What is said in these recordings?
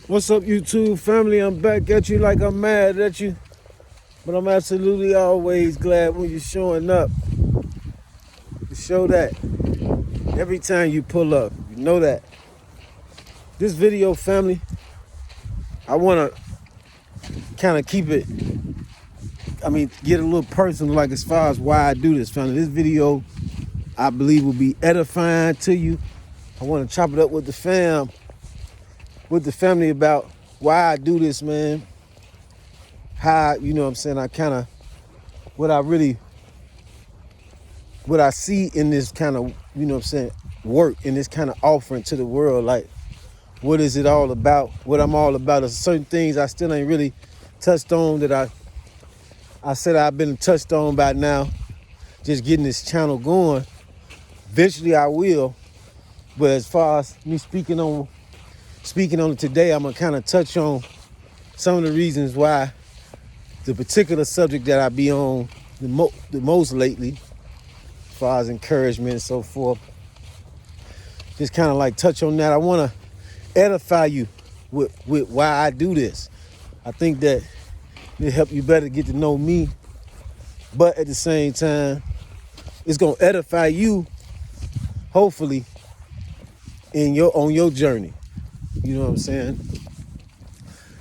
What's up, YouTube family? I'm back at you like I'm mad at you, but I'm absolutely always glad when you're showing up to show that every time you pull up. You know that. This video, family, I want to kind of keep it, get a little personal, like as far as why I do this, family. This video, I believe, will be edifying to you. I want to chop it up with the family about why I do this, man. How, I kind of, what I see in this kind of, work, in this kind of offering to the world. Like, what is it all about? What I'm all about. There's certain things I still ain't really touched on that I said I've been touched on by now. Just getting this channel going. Eventually I will. But as far as me speaking on it today, I'm gonna kind of touch on some of the reasons why the particular subject that I be on the most lately, as far as encouragement and so forth. Just kind of like touch on that. I want to edify you with why I do this. I think that it'll help you better get to know me, but at the same time, it's gonna edify you, hopefully, on your journey. You know what I'm saying?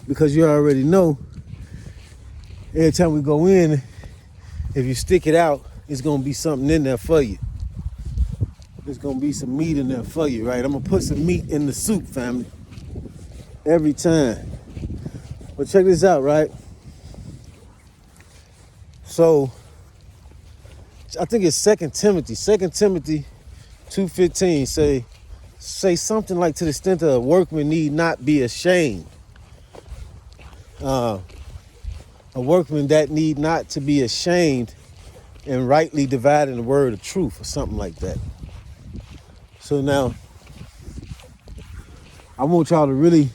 Because you already know, every time we go in, if you stick it out, it's gonna be something in there for you. There's gonna be some meat in there for you, right? I'm gonna put some meat in the soup, family, every time. But check this out, right? So, I think it's 2 Timothy 2:15 say something like to the extent that a workman need not be ashamed. A workman that need not to be ashamed and rightly dividing the word of truth, or something like that. So now, I want y'all to really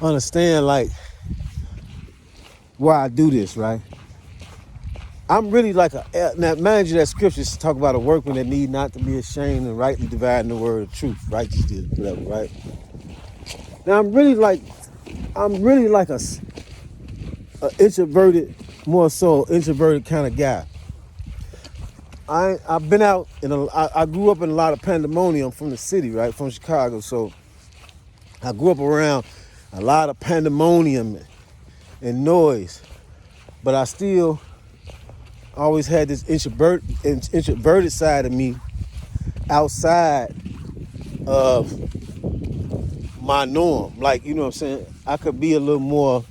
understand, like, why I do this, right? I'm really like now mind you, that scriptures talk about a workman that need not to be ashamed and rightly dividing the word of truth, righteousness, whatever, right? Now I'm really like a introverted, more so introverted kind of guy. I've been out I grew up in a lot of pandemonium from the city, right? From Chicago. So I grew up around a lot of pandemonium and noise, but I still always had this introverted side of me outside of my norm. Like, you know what I'm saying? I could be a little more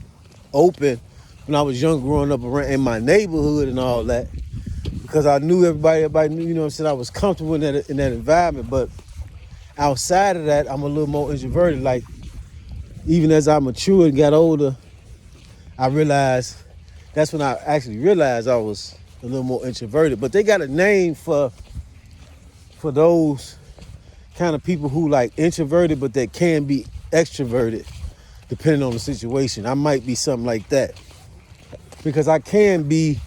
open when I was young, growing up around in my neighborhood and all that, because I knew everybody knew, you know what I'm saying? I was comfortable in that environment. But outside of that, I'm a little more introverted. Like, even as I matured and got older, that's when I actually realized I was a little more introverted. But they got a name for those kind of people who like introverted, but they can be extroverted depending on the situation. I might be something like that, because I can be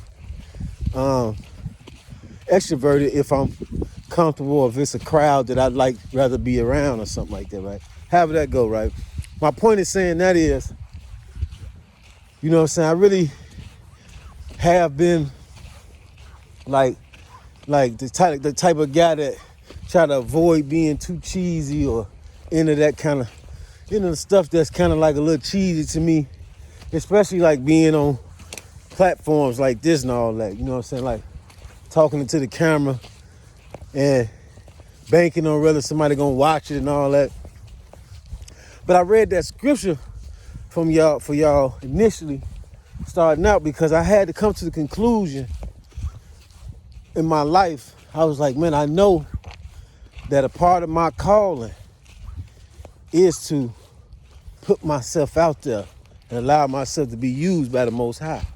extroverted if I'm comfortable, or if it's a crowd that I'd like rather be around or something like that, right? However that go, right? My point is saying that is, you know what I'm saying, I really have been like the type of guy that try to avoid being too cheesy or into that kind of, stuff that's kind of like a little cheesy to me, especially like being on platforms like this and all that, you know what I'm saying? Like talking into the camera and banking on whether somebody gonna watch it and all that. But I read that scripture for y'all initially starting out, because I had to come to the conclusion in my life. I was like, man, I know that a part of my calling is to put myself out there and allow myself to be used by the Most High.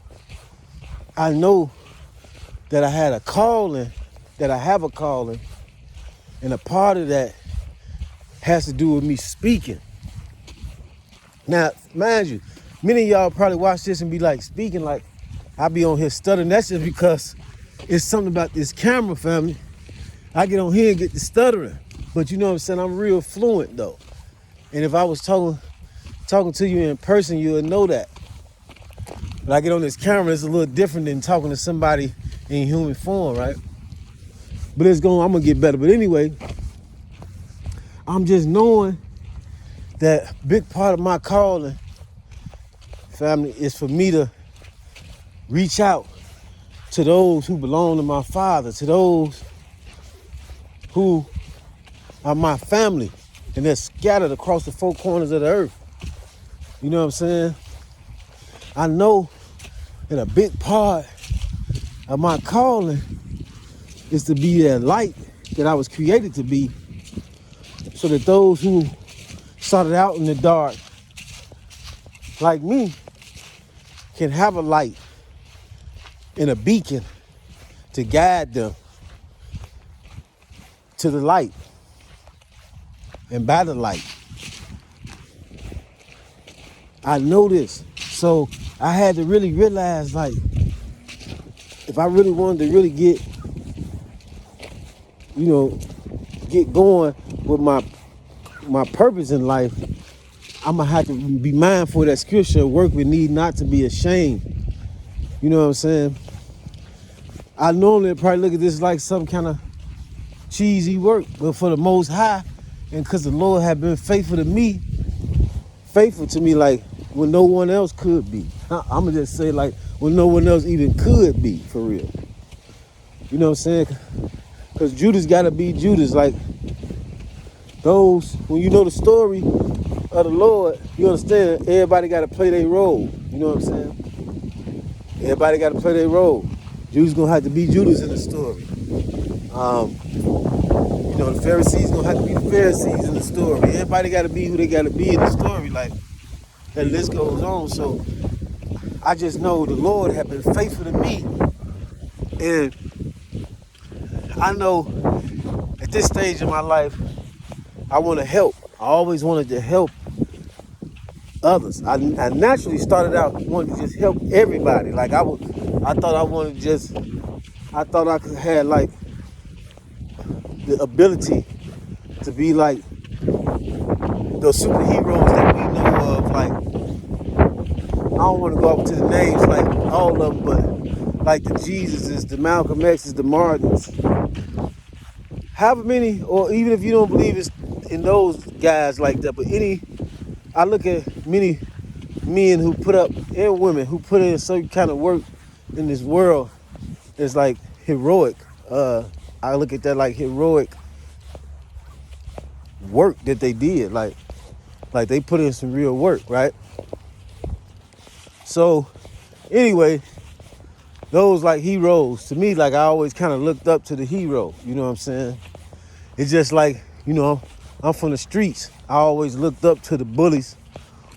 I know that I have a calling, and a part of that has to do with me speaking. Now, mind you, many of y'all probably watch this and be like, speaking like I be on here stuttering. That's just because it's something about this camera, family. I get on here and get the stuttering. But you know what I'm saying? I'm real fluent though. And if I was talking talking to you in person, you'll know that. When I get on this camera, it's a little different than talking to somebody in human form, right? But I'm gonna get better. But anyway, I'm just knowing that big part of my calling, family, is for me to reach out to those who belong to my Father, to those who are my family, and they're scattered across the four corners of the earth. You know what I'm saying? I know that a big part of my calling is to be that light that I was created to be, so that those who started out in the dark, like me, can have a light and a beacon to guide them to the light and by the light. I know this. So I had to really realize, like, if I really wanted to really get going with my purpose in life, I'm gonna have to be mindful of that scripture, work with need not to be ashamed. You know what I'm saying? I normally probably look at this like some kind of cheesy work, but for the Most High, and because the Lord had been faithful to me like when no one else could be. I'm gonna just say like when no one else even could be, for real. You know what I'm saying? Because Judas gotta be Judas. Like those, when you know the story of the Lord, you understand everybody gotta play their role. You know what I'm saying? Everybody gotta play their role. Judas gonna have to be Judas in the story. The Pharisees gonna have to be the Pharisees in the story. Everybody gotta be who they gotta be in the story. Like that list goes on. So I just know the Lord have been faithful to me, and I know at this stage in my life, I want to help. I always wanted to help others. I naturally started out wanting to just help everybody. Like I thought I could have like the ability to be like the superheroes that we know of. Like I don't want to go up to the names like all of them, but like the Jesuses, the Malcolm X's, the Martins. However many, or even if you don't believe it's in those guys like that, but I look at many men who put up, and women who put in certain kind of work in this world is like heroic. I look at that like heroic work that they did. Like they put in some real work, right? So anyway, those like heroes, to me, like I always kind of looked up to the hero, you know what I'm saying? It's just like, I'm from the streets. I always looked up to the bullies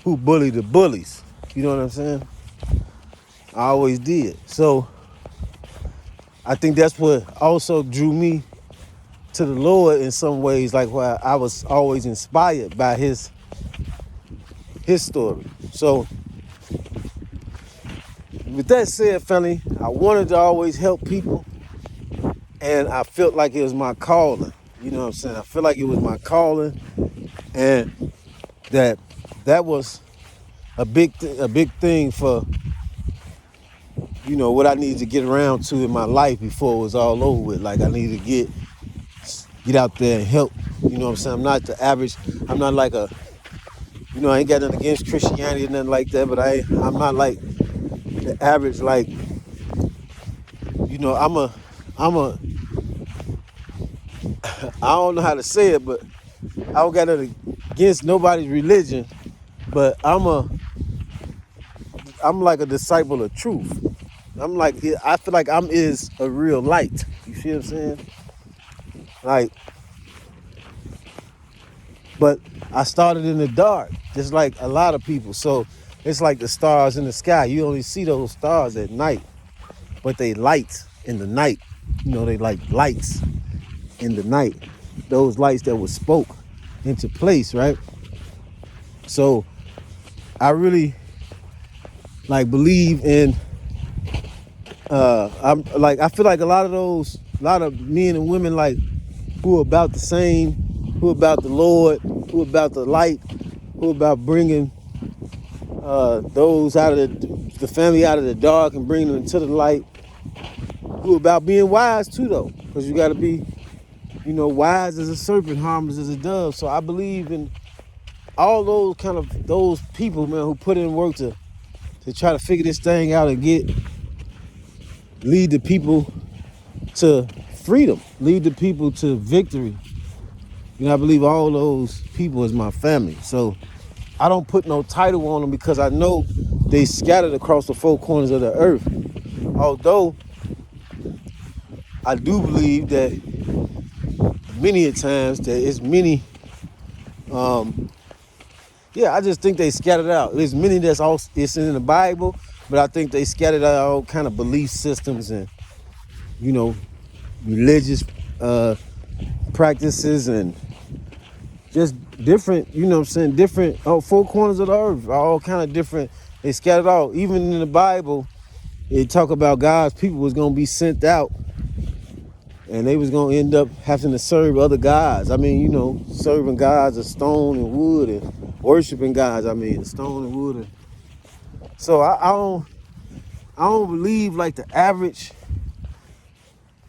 who bully the bullies. You know what I'm saying? I always did. So I think that's what also drew me to the Lord in some ways, like where I was always inspired by his story. So with that said, family, I wanted to always help people, and I felt like it was my calling. You know what I'm saying? I feel like it was my calling, and that was a big thing for what I needed to get around to in my life before it was all over with. Like I needed to get out there and help. You know what I'm saying? I'm not the average. I'm not like I ain't got nothing against Christianity or nothing like that, but I'm not like the average. Like I don't know how to say it, but I don't got nothing against nobody's religion, but I'm like a disciple of truth. I feel like is a real light. You see what I'm saying? Like, but I started in the dark, just like a lot of people. So it's like the stars in the sky. You only see those stars at night, but they light in the night. They like lights in the night. Those lights that were spoke into place, right? So I really like believe in I feel like a lot of men and women like who are about the same, who are about the Lord, who are about the light, who are about bringing those out of the family out of the dark and bring them into the light. Who about being wise too, though, because you got to be, wise as a serpent, harmless as a dove. So I believe in all those people, man, who put in work to try to figure this thing out and lead the people to freedom, lead the people to victory. I believe all those people is my family. So I don't put no title on them because I know they scattered across the four corners of the earth. Although I do believe that many a times that it's many, I just think they scattered out. There's many it's in the Bible, but I think they scattered out all kind of belief systems and, religious practices and just different, different four corners of the earth, all kind of different. They scattered out. Even in the Bible, it talk about God's people was going to be sent out and they was going to end up having to serve other gods. I mean, serving gods of stone and wood and worshiping gods, stone and wood. So I don't believe like the average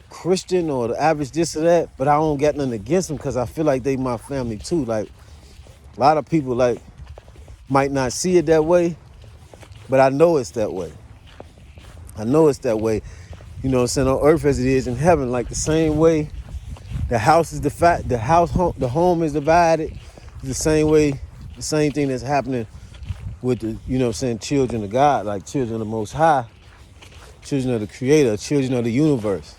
Christian or the average this or that, but I don't got nothing against them because I feel like they my family too. Like a lot of people might not see it that way, but I know it's that way. I know it's that way. On earth as it is in heaven, like the same way the house is divided, the home is divided, the same way, the same thing that's happening with the, children of God, like children of the Most High, children of the Creator, children of the universe.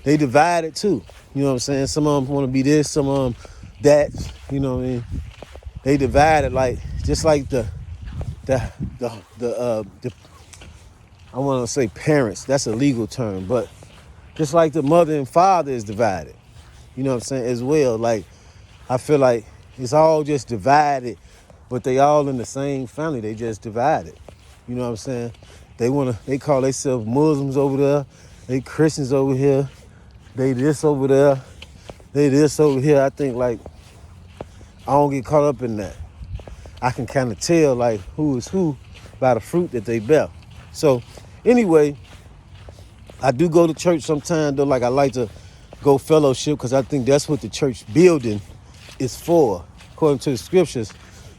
They divided too. Some of them want to be this, some of them that. They divided just like the I want to say parents. That's a legal term, but just like the mother and father is divided. As well. Like I feel like it's all just divided, but they all in the same family. They just divided. They call themselves Muslims over there. They Christians over here. They this over there, they this over here. I think I don't get caught up in that. I can kind of tell who is who by the fruit that they bear. So anyway, I do go to church sometimes though. I like to go fellowship because I think that's what the church building is for. According to the scriptures,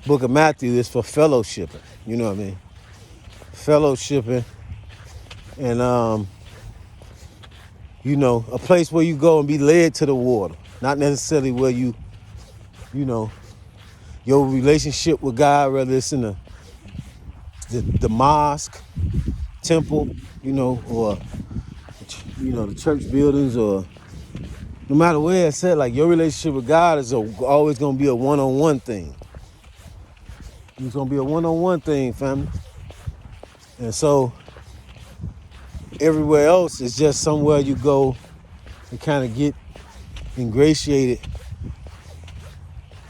book of Matthew is for fellowshipping. You know what I mean? Fellowshipping and a place where you go and be led to the water. Not necessarily where your relationship with God, whether it's in the mosque, temple, or, the church buildings, or no matter where it's at, your relationship with God is always going to be a one-on-one thing. It's going to be a one-on-one thing, family. And so everywhere else is just somewhere you go and kind of get ingratiated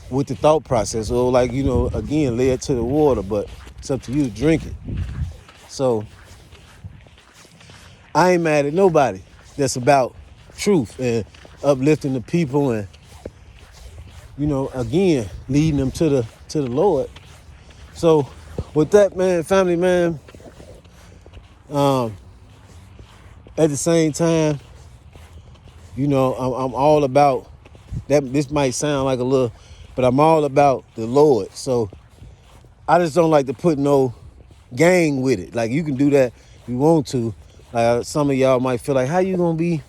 with the thought process, or again, led to the water, but it's up to you to drink it. So I ain't mad at nobody that's about truth and uplifting the people and, again, leading them to the Lord. So with that, man, family, man, at the same time, I'm all about that. This might sound like a little, but I'm all about the Lord. So I just don't like to put no gang with it. You can do that if you want to. Some of y'all might feel how you gonna be,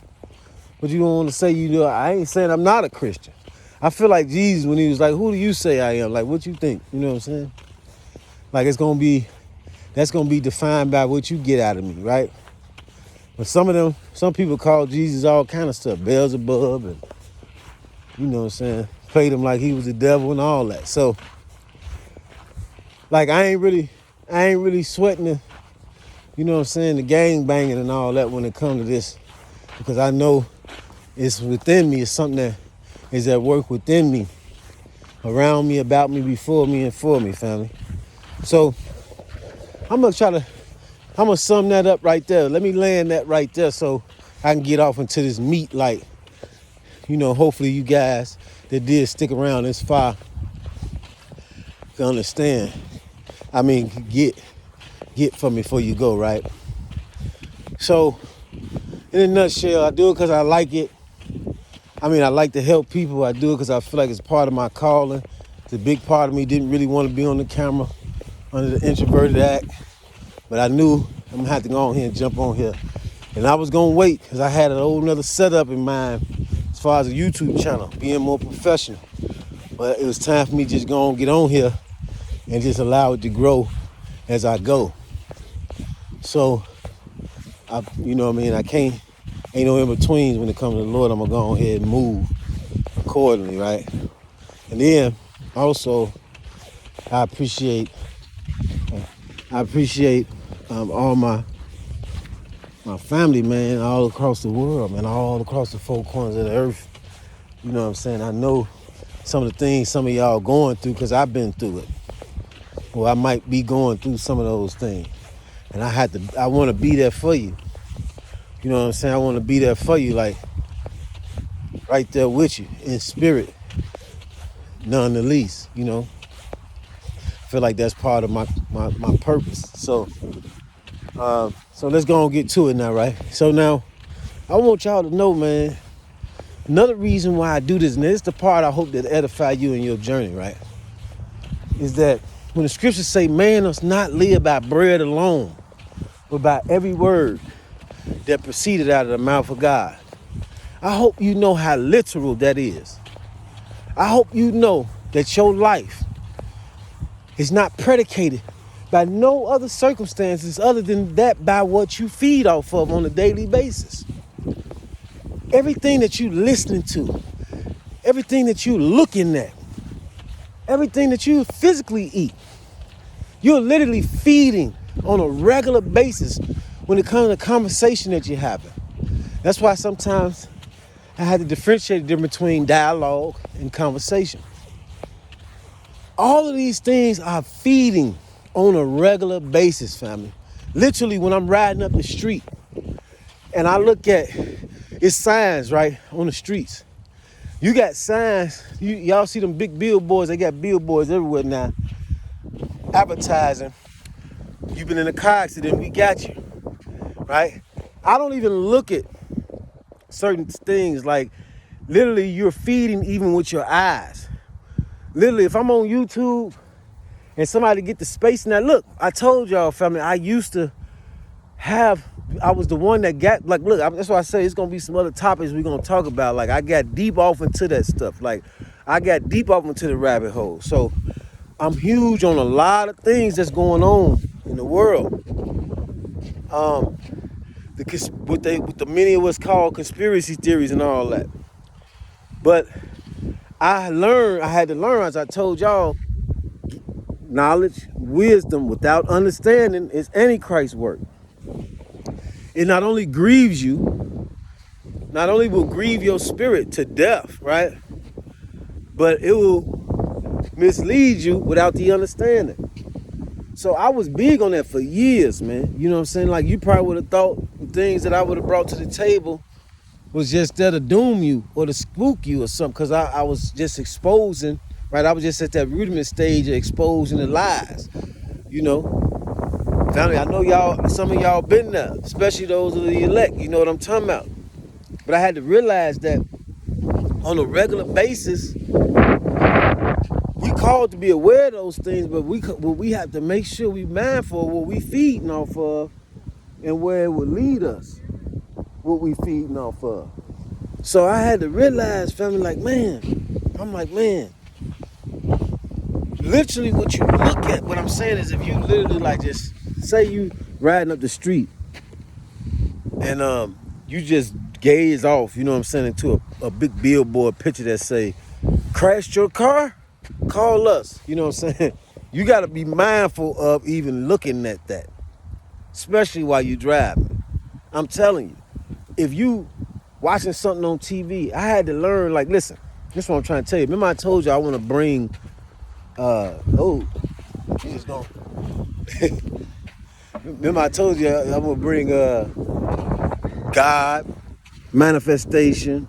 but you don't want to say you do. I ain't saying I'm not a Christian. I feel like Jesus when he was who do you say I am? What you think? You know what I'm saying? That's gonna be defined by what you get out of me, right? But some people call Jesus all kind of stuff, Beelzebub, and played him like he was the devil and all that. So, I ain't really sweating the, the gang banging and all that when it comes to this, because I know it's within me. It's something that is at work within me, around me, about me, before me, and for me, family. So I'm gonna sum that up right there. Let me land that right there so I can get off into this meat. Hopefully you guys that did stick around this far can understand. get from before you go, right? So, in a nutshell, I do it because I like it. I like to help people. I do it because I feel like it's part of my calling. It's a big part of me. Didn't really want to be on the camera under the introverted act, but I knew I'm gonna have to go on here and jump on here. And I was gonna wait because I had an old another setup in mind as far as a YouTube channel, being more professional. But it was time for me to just go on, get on here and just allow it to grow as I go. So, I can't, ain't no in-betweens when it comes to the Lord. I'm gonna go on here and move accordingly, right? And then also, I appreciate all my family, man, all across the world, man, all across the four corners of the earth. You know what I'm saying? I know some of the things some of y'all going through because I've been through it. Or I might be going through some of those things. And I want to be there for you. You know what I'm saying? I want to be there for you, like right there with you in spirit, none the least, you know. I feel like that's part of my purpose. So let's go and get to it now, right? So now, I want y'all to know, man, another reason why I do this, and this is the part I hope that edify you in your journey, right? Is that when the scriptures say, man does not live by bread alone, but by every word that proceeded out of the mouth of God. I hope you know how literal that is. I hope you know that your life is not predicated by no other circumstances other than that by what you feed off of on a daily basis. Everything that you listening to, everything that you looking at, everything that you physically eat, you're literally feeding on a regular basis when it comes to conversation that you're having. That's why sometimes I had to differentiate the difference between dialogue and conversation. All of these things are feeding on a regular basis, family. Literally, when I'm riding up the street and I look at, it's signs, right, on the streets. You got signs, y'all see them big billboards, they got billboards everywhere now, advertising, you've been in a car accident, we got you, right? I don't even look at certain things, like literally you're feeding even with your eyes. Literally, if I'm on YouTube and somebody get the space, now look, I told y'all, family, I was the one that got, like, look, that's why I say it's gonna be some other topics we're gonna talk about. Like, I got deep off into that stuff. Like, I got deep off into the rabbit hole. So I'm huge on a lot of things that's going on in the world. What the many of us call conspiracy theories and all that. But I had to learn, as I told y'all, knowledge, wisdom without understanding is Antichrist work. It not only grieves you, not only will grieve your spirit to death, right? But it will mislead you without the understanding. So I was big on that for years, man. You know what I'm saying? Like, you probably would have thought the things that I would have brought to the table was just there to doom you or to spook you or something, because I was just exposing, right? I was just at that rudiment stage of exposing the lies, you know? Family, I know some of y'all been there, especially those of the elect, you know what I'm talking about. But I had to realize that on a regular basis, we called to be aware of those things, but we have to make sure we mindful of what we feeding off of and where it would lead us, what we feeding off of. So I had to realize, family, I'm like, man, literally what you look at, what I'm saying is, if you literally, like, just say you riding up the street and you just gaze off, you know what I'm saying, into a big billboard picture that say, crashed your car? Call us. You know what I'm saying? You got to be mindful of even looking at that, especially while you driving. I'm telling you, if you watching something on TV, I had to learn, like, listen, this is what I'm trying to tell you. Remember I told you I want to bring, remember I told you I'm going to bring God, manifestation,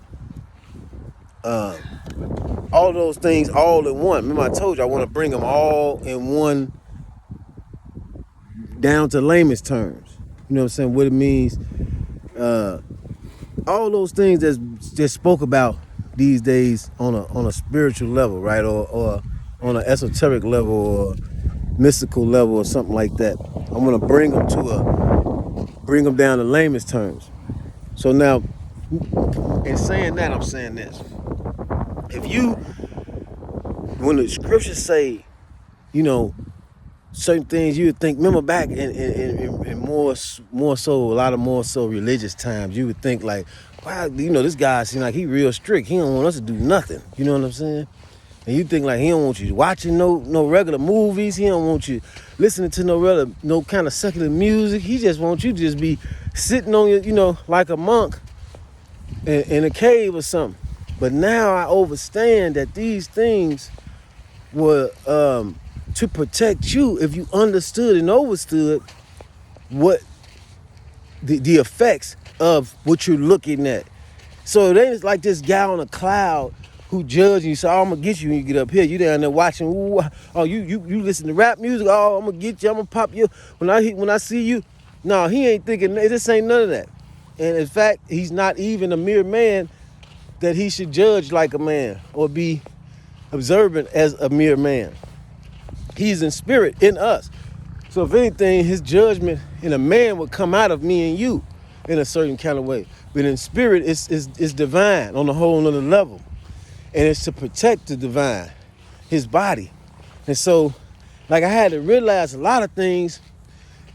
all those things all in one. Remember I told you I want to bring them all in one down to layman's terms. You know what I'm saying? What it means, all those things that's just spoke about these days on a spiritual level, right? Or on an esoteric level or mystical level or something like that. I'm gonna bring them down to layman's terms. So now, in saying that, I'm saying this. When the scriptures say, you know, certain things you would think, remember back in more so religious times, you would think like, wow, you know, this guy seems like he real strict. He don't want us to do nothing. You know what I'm saying? And you think like he don't want you watching no regular movies. He don't want you listening to no kind of secular music. He just wants you to just be sitting on your, you know, like a monk in a cave or something. But now I understand that these things were to protect you if you understood and understood what the effects of what you're looking at. So it ain't like this guy on a cloud who judging you. So I'm gonna get you when you get up here. You down there watching. Ooh, oh, you listen to rap music. Oh, I'm gonna get you. I'm gonna pop you when I see you. No, he ain't thinking. This ain't none of that. And in fact, he's not even a mere man that he should judge like a man or be observant as a mere man. He's in spirit in us. So if anything, his judgment in a man would come out of me and you in a certain kind of way. But in spirit, it's divine on a whole nother level. And it's to protect the divine, his body. And so, like, I had to realize a lot of things,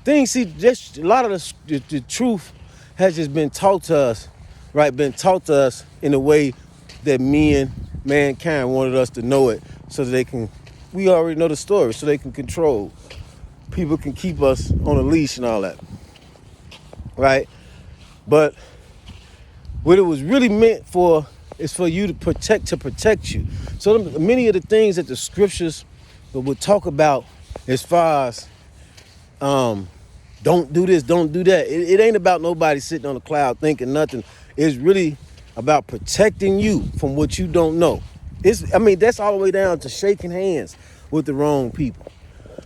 see, just a lot of the truth has just been taught to us, right? Been taught to us in a way that mankind wanted us to know it so that we already know the story, so they can control. People can keep us on a leash and all that, right? But what it was really meant for is for you to protect you. So many of the things that the scriptures would talk about as far as don't do this, don't do that. It ain't about nobody sitting on a cloud thinking nothing. It's really about protecting you from what you don't know. That's all the way down to shaking hands with the wrong people.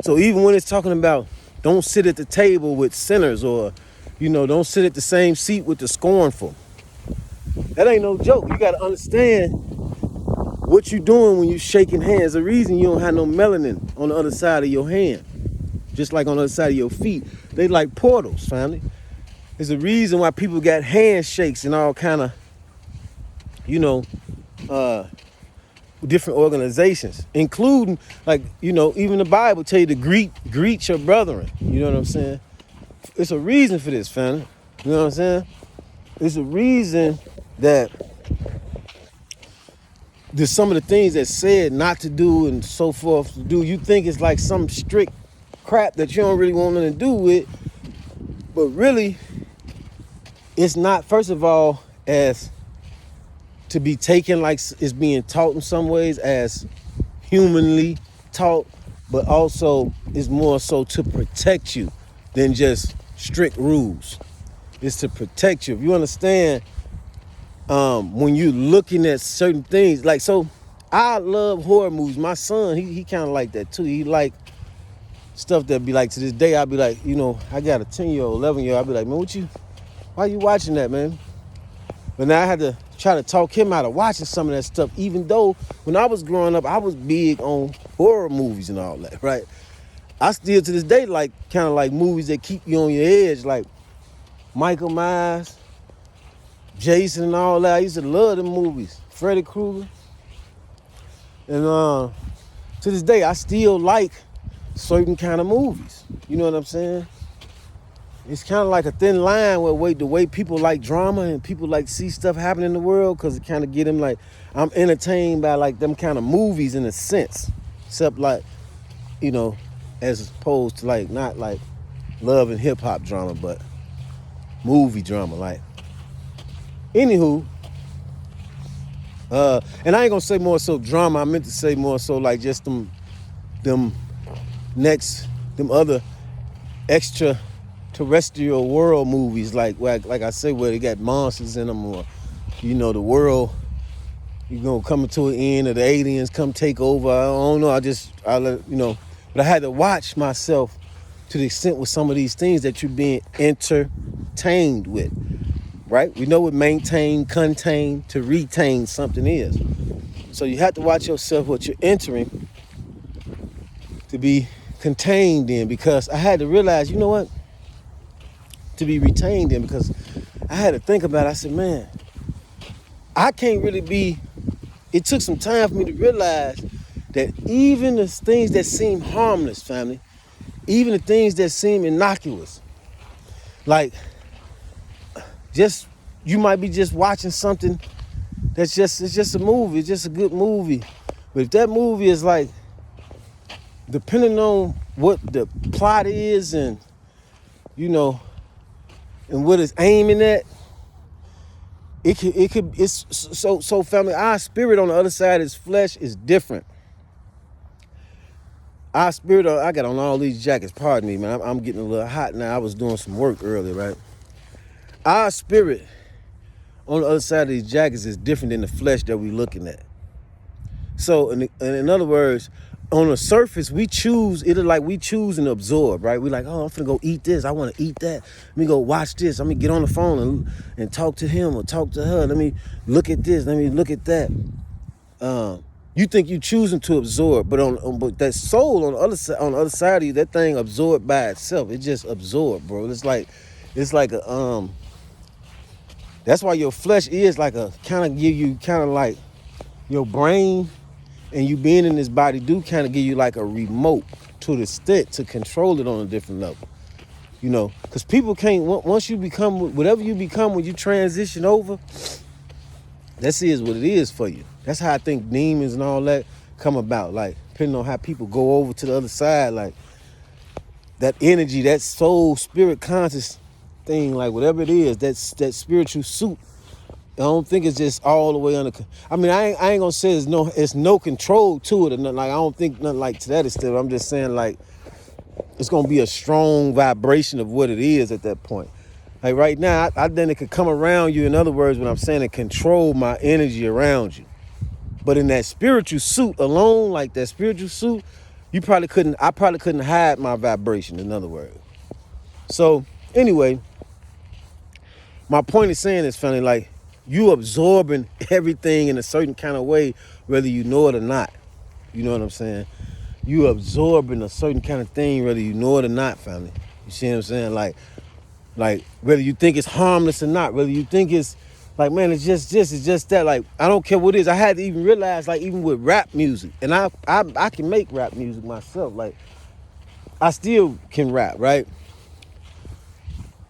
So even when it's talking about don't sit at the table with sinners or, you know, don't sit at the same seat with the scornful. That ain't no joke. You got to understand what you're doing when you're shaking hands. The reason you don't have no melanin on the other side of your hand, just like on the other side of your feet, they like portals, family. There's a reason why people got handshakes and all kind of, you know, different organizations, including, like, you know, even the Bible tell you to greet your brethren. You know what I'm saying? It's a reason for this, family. You know what I'm saying? It's a reason that there's some of the things that's said not to do and so forth to do. You think it's like some strict crap that you don't really want nothing to do with, but really, it's not, first of all, as to be taken like it's being taught in some ways as humanly taught, but also is more so to protect you than just strict rules. It's to protect you. If you understand, when you're looking at certain things, like, so I love horror movies. My son, he kind of like that too. He like stuff that be like, to this day, I'll be like, you know, I got a 10-year-old, 11-year-old, I'll be like, man, why you watching that, man? But now I had to try to talk him out of watching some of that stuff, even though when I was growing up, I was big on horror movies and all that, right? I still to this day like kind of like movies that keep you on your edge, like Michael Myers, Jason and all that. I used to love them movies. Freddy Krueger. And to this day, I still like certain kind of movies. You know what I'm saying? It's kind of like a thin line where the way people like drama and people like see stuff happen in the world, because it kind of get them like, I'm entertained by like them kind of movies in a sense, except like, you know, as opposed to like, not like love and hip hop drama, but movie drama. Like, anywho, and I ain't gonna say more so drama. I meant to say more so like just them other extraterrestrial world movies, like I say, where they got monsters in them, or, you know, the world, you know, coming to an end, or the aliens come take over. I don't know. I let, you know, but I had to watch myself to the extent with some of these things that you're being entertained with, right? We know what maintain, contain, to retain something is. So you have to watch yourself what you're entering to be contained in, because I had to realize, you know what, to be retained in, because I had to think about it. I said, man, I can't really be, it took some time for me to realize that even the things that seem harmless, family, even the things that seem innocuous, like just, you might be just watching something that's just, it's just a movie, it's just a good movie. But if that movie is like, depending on what the plot is and, you know, and what it's aiming at, it's so family, our spirit on the other side of this flesh is different. Our spirit, I got on all these jackets, pardon me, man. I'm getting a little hot now. I was doing some work earlier, right? Our spirit on the other side of these jackets is different than the flesh that we're looking at. So, in other words, on the surface, we choose, it's like we choose and absorb, right? We're like, oh, I'm finna go eat this. I want to eat that. Let me go watch this. Let me get on the phone and talk to him or talk to her. Let me look at this. Let me look at that. You think you choosing to absorb, but that soul on the other side of you, that thing absorbed by itself. It just absorbed, bro. It's like a that's why your flesh is like a kind of give you kind of like your brain and you being in this body do kind of give you like a remote to the extent to control it on a different level, you know, because people can't, once you become whatever you become when you transition over, that is what it is for you. That's how I think demons and all that come about, like depending on how people go over to the other side, like that energy, that soul, spirit, conscious thing, like whatever it is, that spiritual suit. I don't think it's just all the way under. I mean, I ain't gonna say it's no control to it or nothing. Like I don't think nothing like to that extent. I'm just saying like it's gonna be a strong vibration of what it is at that point. Like right now, I then it could come around you. In other words, what I'm saying, it control my energy around you. But in that spiritual suit alone, like that spiritual suit, I probably couldn't hide my vibration, in other words. So anyway, my point is saying is, family, like you absorbing everything in a certain kind of way, whether you know it or not. You know what I'm saying? You absorbing a certain kind of thing, whether you know it or not, family. You see what I'm saying? Like whether you think it's harmless or not, whether you think it's like, man, it's just that. Like, I don't care what it is. I had to even realize, like, even with rap music, and I can make rap music myself. Like, I still can rap, right?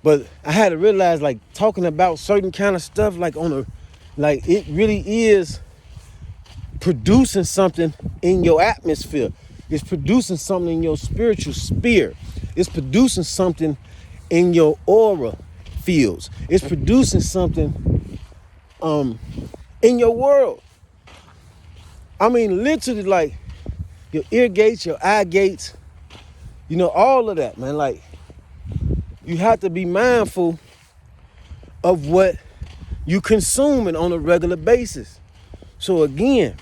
But I had to realize, like, talking about certain kind of stuff, like like it really is producing something in your atmosphere. It's producing something in your spiritual sphere. It's producing something in your aura fields. It's producing something in your world. I mean, literally, like your ear gates, your eye gates, you know, all of that, man. Like, you have to be mindful of what you consuming on a regular basis. So again,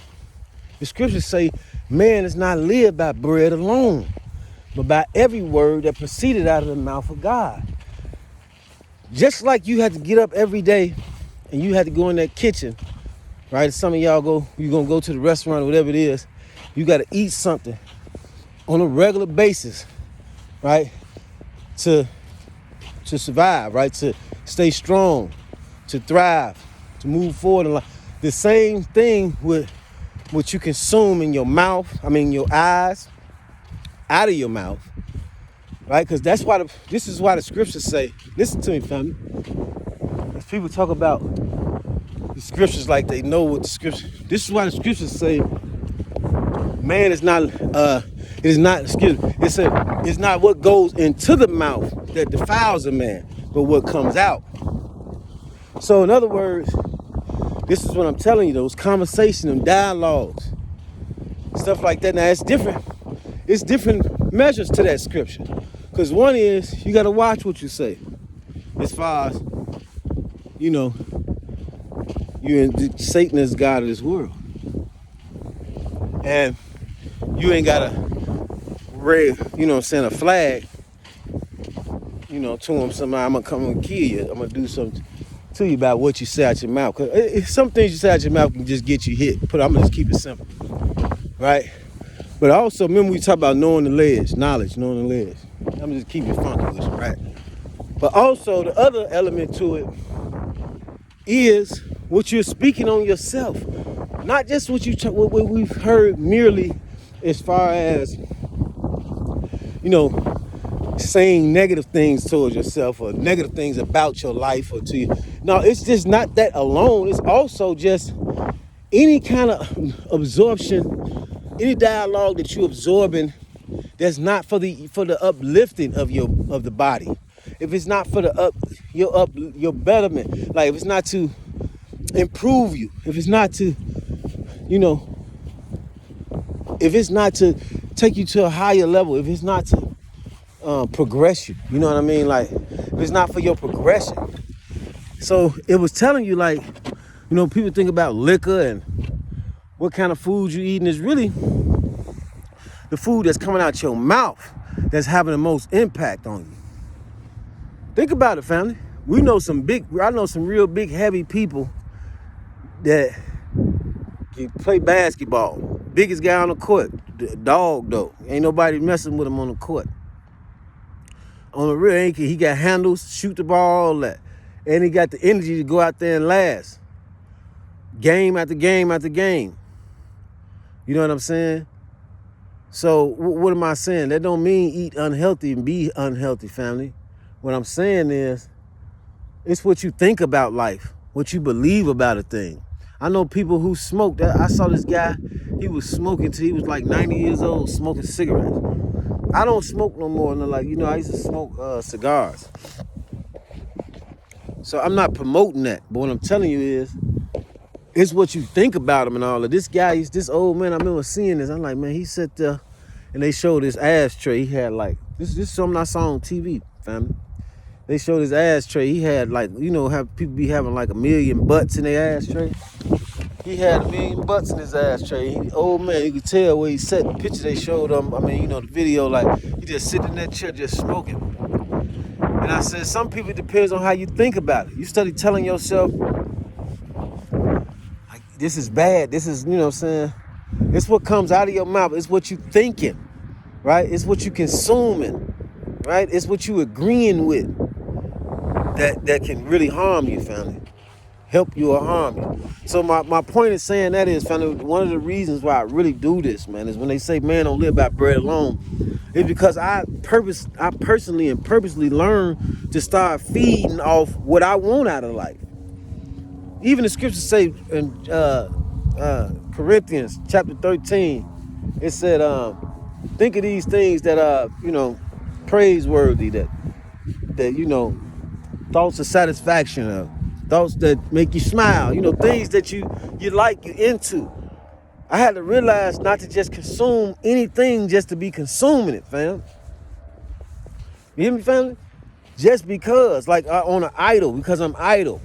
the scriptures say, man is not lived by bread alone, but by every word that proceeded out of the mouth of God. Just like you had to get up every day and you had to go in that kitchen, right? Some of y'all you're gonna go to the restaurant or whatever it is, you gotta eat something on a regular basis, right? To survive, right? To stay strong, to thrive, to move forward in life. The same thing with what you consume in your mouth, your eyes, out of your mouth, right? Because this is why the scriptures say, listen to me, family. As people talk about the scriptures like they know what the scriptures, this is why the scriptures say, man is not, it's not what goes into the mouth that defiles a man, but what comes out. So in other words, this is what I'm telling you, those conversations and dialogues, stuff like that. Now it's different measures to that scripture. Because one is, you got to watch what you say. As far as, you know, Satan is God of this world. And you ain't got a red, a flag to him somebody, I'm gonna come and kill you. I'm gonna do something to you about what you say out your mouth. Cause some things you say out your mouth can just get you hit. I'm gonna just keep it simple, right? But also, remember we talk about knowing the ledge, knowledge, knowing the ledge. I'm gonna just keep it funky with you, right? But also, the other element to it is what you're speaking on yourself. Not just what we've heard merely as far as, saying negative things towards yourself or negative things about your life or to you. No, it's just not that alone. It's also just any kind of absorption, any dialogue that you're absorbing that's not for the uplifting of the body. If it's not for your betterment, like if it's not to improve you, if it's not to, if it's not to take you to a higher level, if it's not to progress you, you know what I mean? Like, if it's not for your progression. So it was telling you, like, people think about liquor and what kind of food you eating is really the food that's coming out your mouth that's having the most impact on you. Think about it, family. I know some real big, heavy people that can play basketball. Biggest guy on the court, the dog though. Ain't nobody messing with him on the court. On the real, he got handles, shoot the ball, all that. And he got the energy to go out there and last. Game after game after game. You know what I'm saying? So what am I saying? That don't mean eat unhealthy and be unhealthy, family. What I'm saying is, it's what you think about life, what you believe about a thing. I know people who smoke. I saw this guy, he was smoking till he was like 90 years old, smoking cigarettes. I don't smoke no more. I used to smoke cigars. So I'm not promoting that. But what I'm telling you is, it's what you think about him and all of this guy. This old man, I remember seeing this. I'm like, man, he sat there and they showed his ashtray. He had like, this is something I saw on TV, family. They showed his ashtray. He had like, how people be having like 1 million butts in their ashtray. He had 1 million butts in his ashtray. Old man, you could tell where he sat. The picture they showed him, the video, like he just sitting in that chair just smoking. And I said, some people, it depends on how you think about it. You study telling yourself, like, this is bad. This is, it's what comes out of your mouth. It's what you thinking, right? It's what you consuming, right? It's what you agreeing with that can really harm you, family. Help you or harm you. So my point in saying that is, family, one of the reasons why I really do this, man, is when they say man don't live by bread alone, is because I personally and purposely learned to start feeding off what I want out of life. Even the scriptures say in Corinthians chapter 13, it said, think of these things that are, praiseworthy, that thoughts of satisfaction, of thoughts that make you smile, things that you like, you into. I had to realize not to just consume anything just to be consuming it, fam. You hear me, family? Just because, like on an idol, because I'm idle.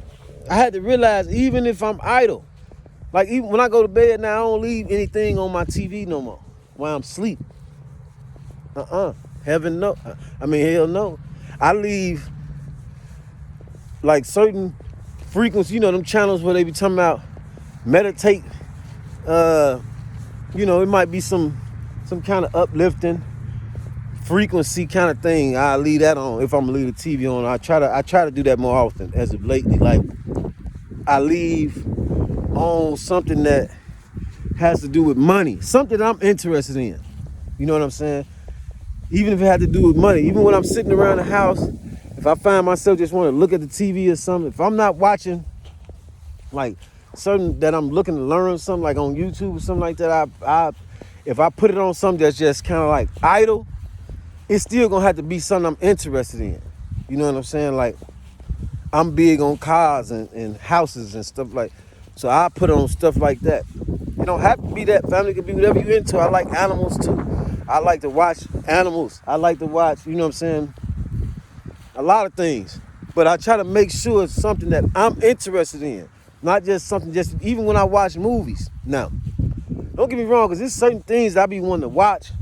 I had to realize even if I'm idle, like even when I go to bed now, I don't leave anything on my TV no more while I'm asleep. Heaven no. Hell no. I leave like certain frequency, them channels where they be talking about meditate. It might be some kind of uplifting frequency kind of thing. I leave that on if I'm gonna leave the TV on. I try to do that more often as of lately. Like I leave on something that has to do with money, something I'm interested in. You know what I'm saying? Even if it had to do with money, even when I'm sitting around the house, if I find myself just want to look at the TV or something, if I'm not watching like certain that I'm looking to learn something like on YouTube or something like that, if I put it on something that's just kind of like idle, it's still gonna have to be something I'm interested in. You know what I'm saying? Like I'm big on cars and houses and stuff like, so I put on stuff like that. It don't have to be that, family. It could be whatever you're into. I like animals too. I like to watch animals. I like to watch, you know what I'm saying, a lot of things. But I try to make sure it's something that I'm interested in. Not just something, just even when I watch movies. Now, don't get me wrong, because there's certain things I be wanting to watch,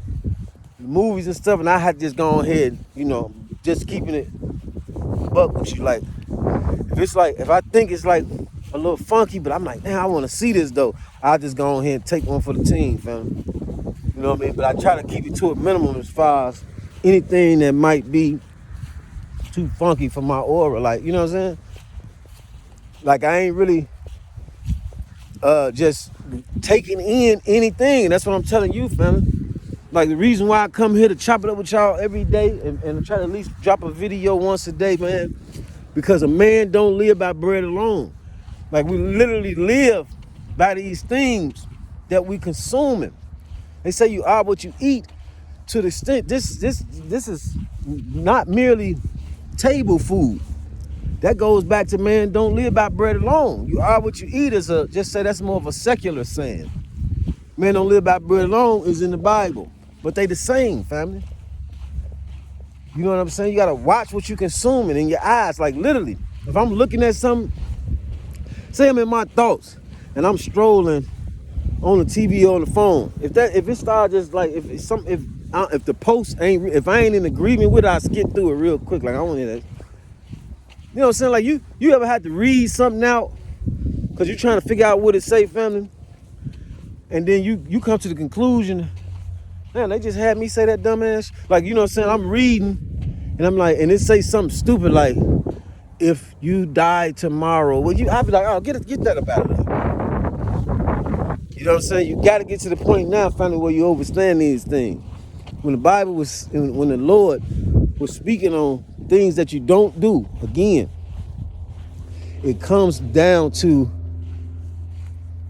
movies and stuff, and I had to just go ahead, just keeping it buck with you. Like, if I think it's like a little funky, but I'm like, man, I want to see this though. I'll just go ahead and take one for the team, fam. You know what I mean? But I try to keep it to a minimum as far as anything that might be too funky for my aura. Like, you know what I'm saying? Like, I ain't really just taking in anything. That's what I'm telling you, fam. Like, the reason why I come here to chop it up with y'all every day and try to at least drop a video once a day, man, because a man don't live by bread alone. Like, we literally live by these things that we consuming. They say you are what you eat. To the extent this is not merely table food. That goes back to man don't live by bread alone. You are what you eat is just say that's more of a secular saying. Man don't live by bread alone is in the Bible. But they the same, family. You know what I'm saying? You gotta watch what you consuming in your eyes. Like, literally, if I'm looking at something, say I'm in my thoughts and I'm strolling on the TV or on the phone. If it starts just like if the post ain't, if I ain't in agreement with it, I skip through it real quick. Like, I don't need that. You know what I'm saying? Like, you ever had to read something out because you're trying to figure out what it say, family, and then you come to the conclusion, man, they just had me say that dumbass. Like, you know what I'm saying? I'm reading and I'm like, and it say something stupid like, if you die tomorrow, I'll be like, oh, get that up out of there. You know what I'm saying? You got to get to the point now, finally, where you understand these things. When the Lord was speaking on things that you don't do, again, it comes down to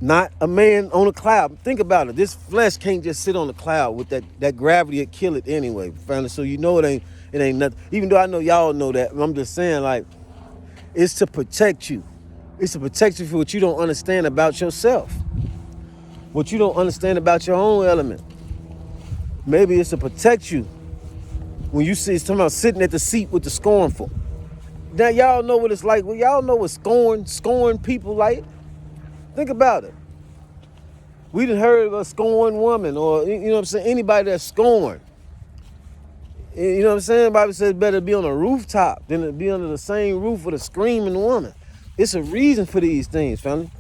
not a man on a cloud. Think about it. This flesh can't just sit on the cloud with that gravity. It kill it anyway, finally. So you know it ain't nothing. Even though I know y'all know that, I'm just saying, like, it's to protect you. It's to protect you for what you don't understand about yourself. What you don't understand about your own element. Maybe it's to protect you when you see it's talking about sitting at the seat with the scornful. Now y'all know what it's like. Well, y'all know what scorn people like. Think about it. We done heard of a scorned woman, or you know what I'm saying, anybody that's scorned. You know what I'm saying? The Bible says better be on a rooftop than to be under the same roof with a screaming woman. It's a reason for these things, family.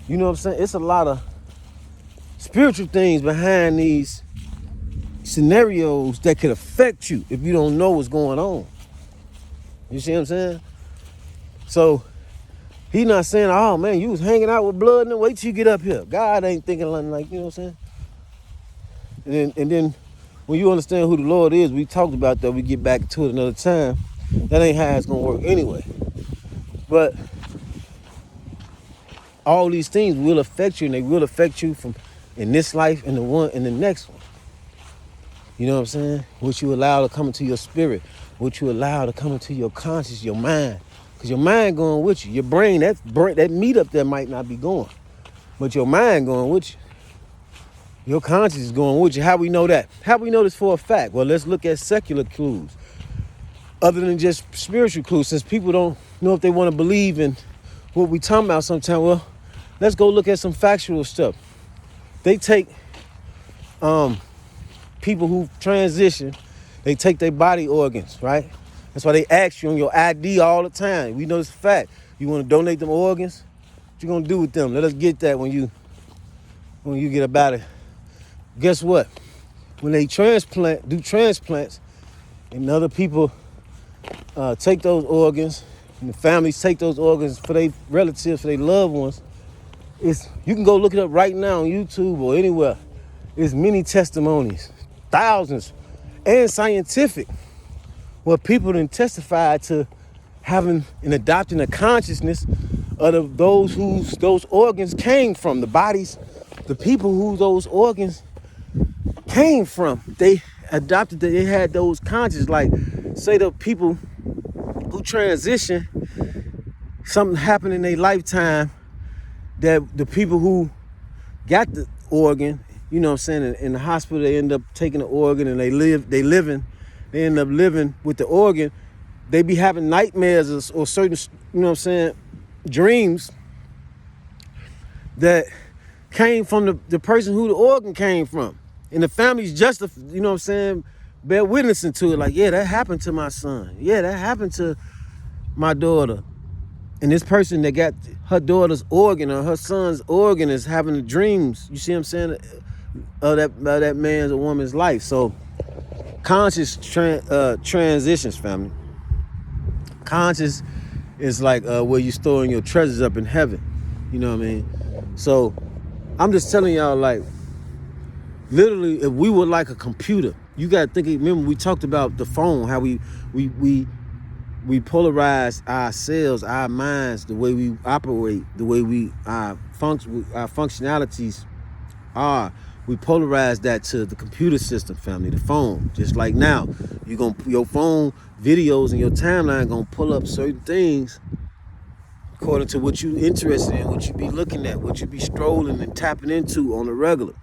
You know what I'm saying? It's a lot of spiritual things behind these scenarios that could affect you if you don't know what's going on. You see what I'm saying? So he not saying, oh man, you was hanging out with blood and then wait till you get up here. God ain't thinking nothing like, you know what I'm saying? And then when you understand who the Lord is, we talked about that, we get back to it another time. That ain't how it's gonna work anyway. But all these things will affect you, and they will affect you from in this life and the next one. You know what I'm saying? What you allow to come into your spirit, what you allow to come into your conscious, your mind. Because your mind going with you. Your brain, that meat up there might not be going. But your mind going with you. Your conscience is going with you. How we know that? How we know this for a fact? Well, let's look at secular clues. Other than just spiritual clues. Since people don't know if they want to believe in what we talking about sometimes, well, let's go look at some factual stuff. They take people who transition, they take their body organs, right? That's why they ask you on your ID all the time. We know this fact. You want to donate them organs? What you gonna do with them? Let us get that when you get about it. Guess what? When they do transplants, and other people take those organs, and the families take those organs for their relatives, for their loved ones, you can go look it up right now on YouTube or anywhere. There's many testimonies, thousands, and scientific, where people then testify to having and adopting a consciousness of those whose those organs came from, the bodies, the people who those organs came from. They adopted that, they had those conscious, like say the people who transition, something happened in their lifetime that the people who got the organ, you know what I'm saying, in the hospital, they end up taking the organ and they end up living with the organ. They be having nightmares or certain, you know what I'm saying, dreams that came from the person who the organ came from. And the family's just, you know what I'm saying, bear witnessing to it. Like, yeah, that happened to my son. Yeah, that happened to my daughter, and this person that got her daughter's organ or her son's organ is having the dreams, you see what I'm saying, of that man's or woman's life. So conscious transitions, family. Conscious is like where you storing your treasures up in heaven. You know what I mean? So I'm just telling y'all, like, literally, if we were like a computer, you gotta think. Remember, we talked about the phone, how we polarize ourselves, our minds, the way we operate, the way we our functionalities are. We polarize that to the computer system, family, the phone. Just like now, your phone videos and your timeline gonna pull up certain things according to what you interested in, what you be looking at, what you be strolling and tapping into on the regular.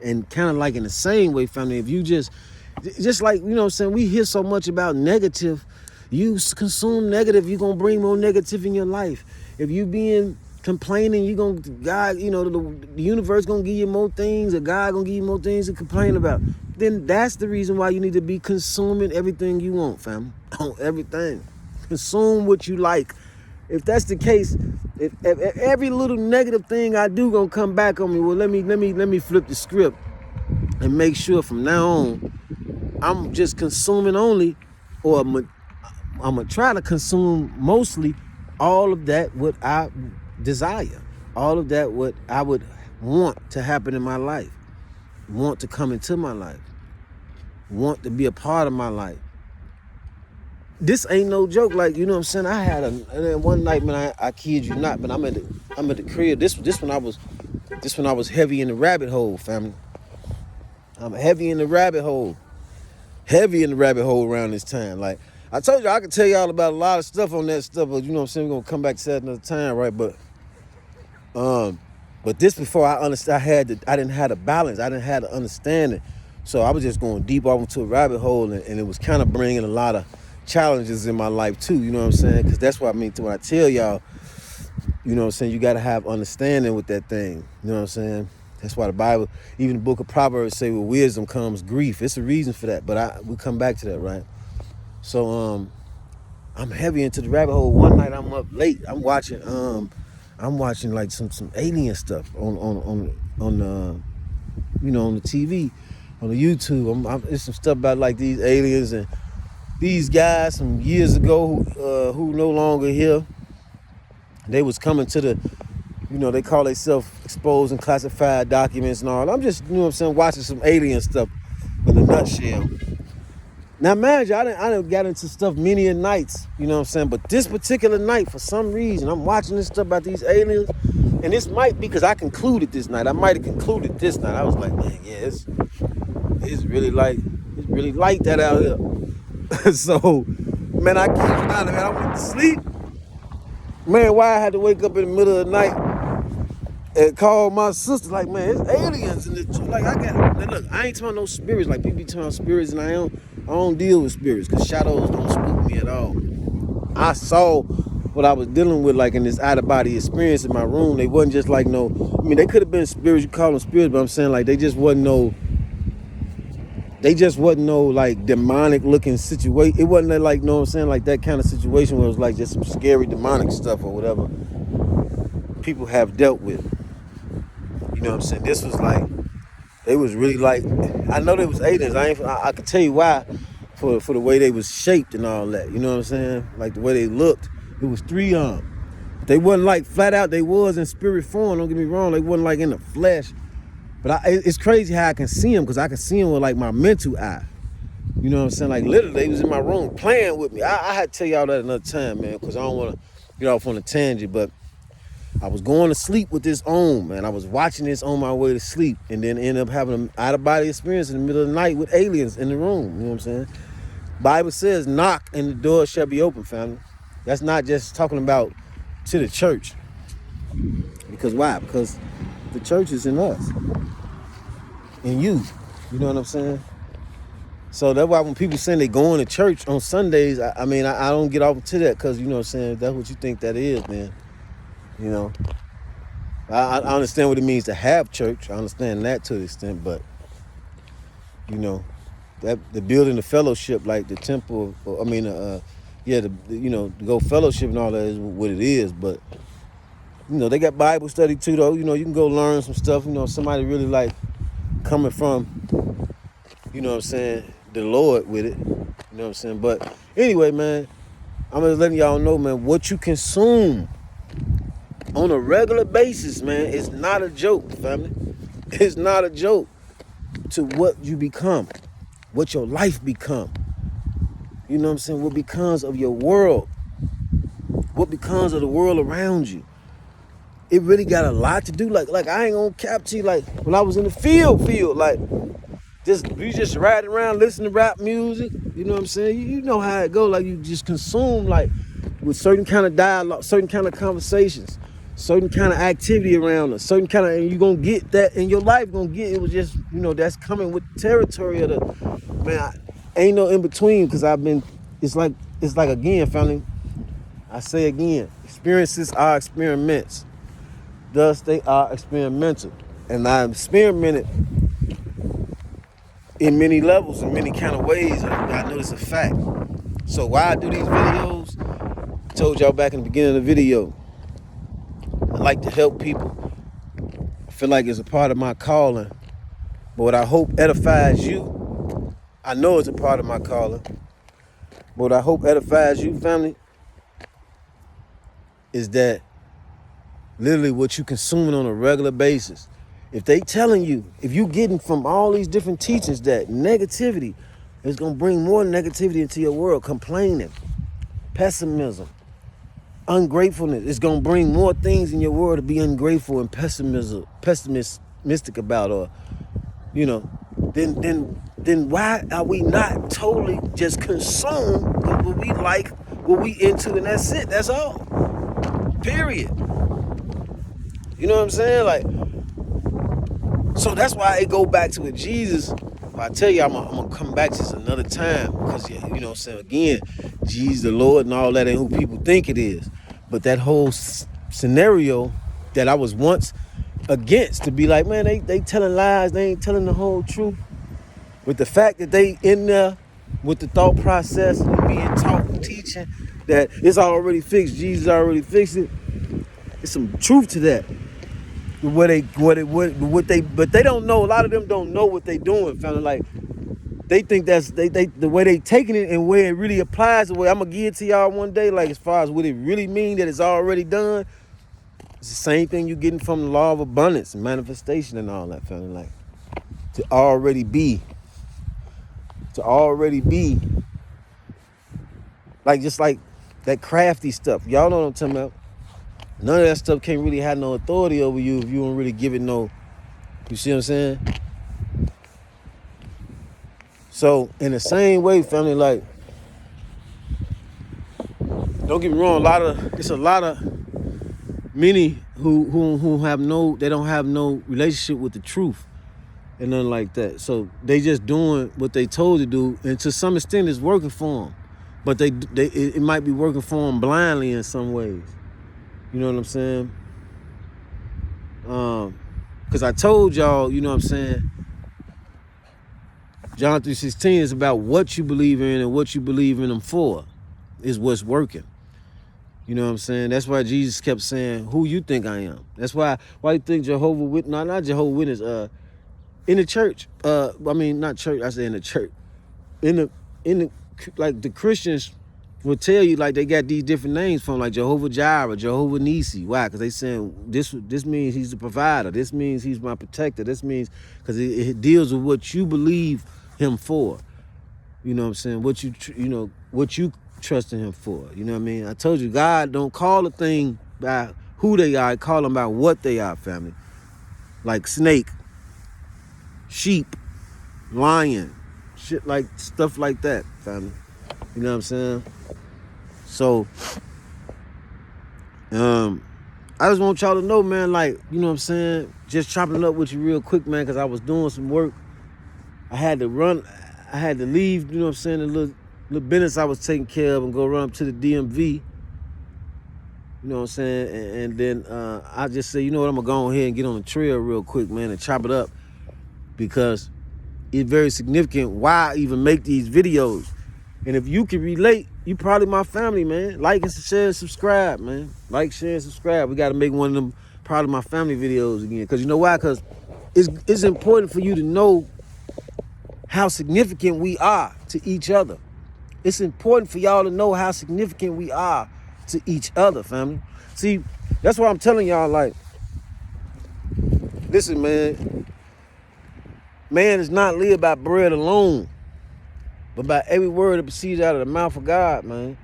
And kind of like in the same way, family, if you just like, you know what I'm saying, we hear so much about negative. You consume negative, you're gonna bring more negative in your life. If you being complaining, you gonna, God, you know, the universe gonna give you more things, or God gonna give you more things to complain about. Then that's the reason why you need to be consuming everything you want, family. On everything. Consume what you like. If that's the case, if every little negative thing I do gonna come back on me, well, let me flip the script and make sure from now on I'm just consuming only, or I'm gonna try to consume mostly all of that what I desire, all of that what I would want to happen in my life, want to come into my life, want to be a part of my life. This ain't no joke, like, you know what I'm saying. I had one night, man, I kid you not, but I'm at the crib. This when I was heavy in the rabbit hole, family. I'm heavy in the rabbit hole around this time. Like I told you, I could tell y'all about a lot of stuff on that stuff, but you know what I'm saying, we're gonna come back to that another time, right? But this before I understood, I didn't have the balance, I didn't have the understanding, so I was just going deep off into a rabbit hole, and it was kind of bringing a lot of challenges in my life too, you know what I'm saying? Because that's what I mean when I tell y'all, you know what I'm saying, you got to have understanding with that thing, you know what I'm saying? That's why the Bible, even the book of Proverbs say with wisdom comes grief. It's a reason for that, but we come back to that, right? So I'm heavy into the rabbit hole. One night I'm up late, I'm watching like some alien stuff on you know, on the TV, on the YouTube. It's some stuff about like these aliens and these guys some years ago who no longer here. They was coming to the, you know, they call themselves exposing classified documents and all. I'm just, you know what I'm saying, watching some alien stuff in a nutshell. Now, imagine, I done got into stuff many a nights, you know what I'm saying? But this particular night, for some reason, I'm watching this stuff about these aliens. And this might be because I concluded this night. I might have concluded this night. I was like, man, yeah, it's really like that out here. So, man, I keep out of it. I went to sleep. Man, why I had to wake up in the middle of the night and call my sister, like, man, it's aliens in this. Like, look, I ain't talking no spirits. Like, people be talking spirits, and I don't deal with spirits, because shadows don't spook me at all. I saw what I was dealing with, like, in this out-of-body experience in my room. They wasn't just like no, I mean, they could have been spirits, you call them spirits, but I'm saying, like, they just wasn't no, like, demonic looking situation. It wasn't like, you know what I'm saying, like that kind of situation where it was like just some scary demonic stuff or whatever people have dealt with. You know what I'm saying? This was like, they was really like, I know they was aliens. I could tell you why, for the way they was shaped and all that. You know what I'm saying? Like the way they looked. It was three they wasn't like flat out, they was in spirit form, don't get me wrong. They wasn't like in the flesh. But it's crazy how I can see them, because I can see them with like my mental eye. You know what I'm saying? Like literally, they was in my room playing with me. I had to tell y'all that another time, man, because I don't want to get off on a tangent. But I was going to sleep with this on, man. I was watching this on my way to sleep, and then ended up having an out-of-body experience in the middle of the night with aliens in the room. You know what I'm saying? Bible says, knock and the door shall be open, family. That's not just talking about to the church. Because why? Because the church is in us. In you. You know what I'm saying? So that's why when people saying they going to church on Sundays, I mean, I don't get off to that, because, you know what I'm saying, that's what you think that is, man. You know, I understand what it means to have church. I understand that to an extent, but, you know, that the building the fellowship, like the temple, yeah, to go fellowship and all that is what it is. But they got Bible study too, though. You can go learn some stuff. Somebody really like coming from, what I'm saying, the Lord with it. What I'm saying. But anyway, man, I'm just letting y'all know, man, what you consume on a regular basis, man, is not a joke, family. It's not a joke to what you become, what your life become. You know what I'm saying? What becomes of your world? What becomes of the world around you? It really got a lot to do. Like I ain't gonna cap to you. Like when I was in the field, like we just riding around listening to rap music. You know what I'm saying? You know how it go. Like you just consume like with certain kind of dialogue, certain kind of conversations, certain kind of activity around us, certain kind of, and you gonna get that in your life. It was just that's coming with the territory of the man. Ain't no in between because it's like again, family. I say again, experiences are experiments. Thus, they are experimental. And I experimented in many levels, in many kind of ways. I know it's a fact. So why I do these videos, I told y'all back in the beginning of the video, I like to help people. I feel like it's a part of my calling. But what I hope edifies you, I know it's a part of my calling. But what I hope edifies you, family, is that literally what you consuming on a regular basis. If they telling you, if you getting from all these different teachings that negativity is going to bring more negativity into your world, complaining, pessimism, ungratefulness, it's going to bring more things in your world to be ungrateful and pessimistic about, or, then why are we not totally just consumed with what we like, what we into, and that's it, that's all, period. You know what I'm saying? Like, so that's why it go back to with Jesus. I tell you, I'm gonna come back to this another time because you know what I'm saying, again, Jesus the Lord and all that ain't who people think it is. But that whole scenario that I was once against, to be like, man, they telling lies, they ain't telling the whole truth. With the fact that they in there with the thought process and being taught and teaching that it's already fixed, Jesus already fixed it. There's some truth to that. But they don't know. A lot of them don't know what they doing, family. Like they think that's the way they taking it and where it really applies. The way I'm gonna give it to y'all one day, like as far as what it really mean that it's already done. It's the same thing you getting from the law of abundance and manifestation and all that, family. Like to already be, like just like that crafty stuff. Y'all know what I'm talking about. None of that stuff can't really have no authority over you if you don't really give it no, you see what I'm saying? So in the same way, family, like, don't get me wrong, it's a lot of many who have they don't have no relationship with the truth and nothing like that. So they just doing what they told to do, and to some extent it's working for them. But it might be working for them blindly in some ways. You know what I'm saying? Because I told y'all, you know what I'm saying, John 3:16 is about what you believe in and what you believe in them for is what's working. You know what I'm saying? That's why Jesus kept saying, who you think I am? That's why you think Jehovah Witness, not Jehovah Witness, in the church, not church, I say in the church, in the like the Christians will tell you like they got these different names from, like Jehovah Jireh, Jehovah Nisi. Why? Because they saying this means he's the provider. This means he's my protector. This means, because it deals with what you believe him for. You know what I'm saying? What you trust in him for. You know what I mean? I told you, God don't call a thing by who they are. He call them by what they are, family. Like snake, sheep, lion, shit, like stuff like that, family. You know what I'm saying? So, I just want y'all to know, man, like, you know what I'm saying? Just chopping it up with you real quick, man, because I was doing some work. I had to leave, you know what I'm saying, the little business I was taking care of and go run up to the DMV. You know what I'm saying? And then I just say, you know what, I'm going to go ahead and get on the trail real quick, man, and chop it up, because it's very significant why I even make these videos. And if you can relate, you probably my family, man. Like and share and subscribe, man. Like, share, and subscribe. We got to make one of them probably my family videos again. Because you know why? Because it's important for you to know how significant we are to each other. It's important for y'all to know how significant we are to each other, family. See, that's why I'm telling y'all, like, listen, man is not live by bread alone, but by every word that proceeds out of the mouth of God, man.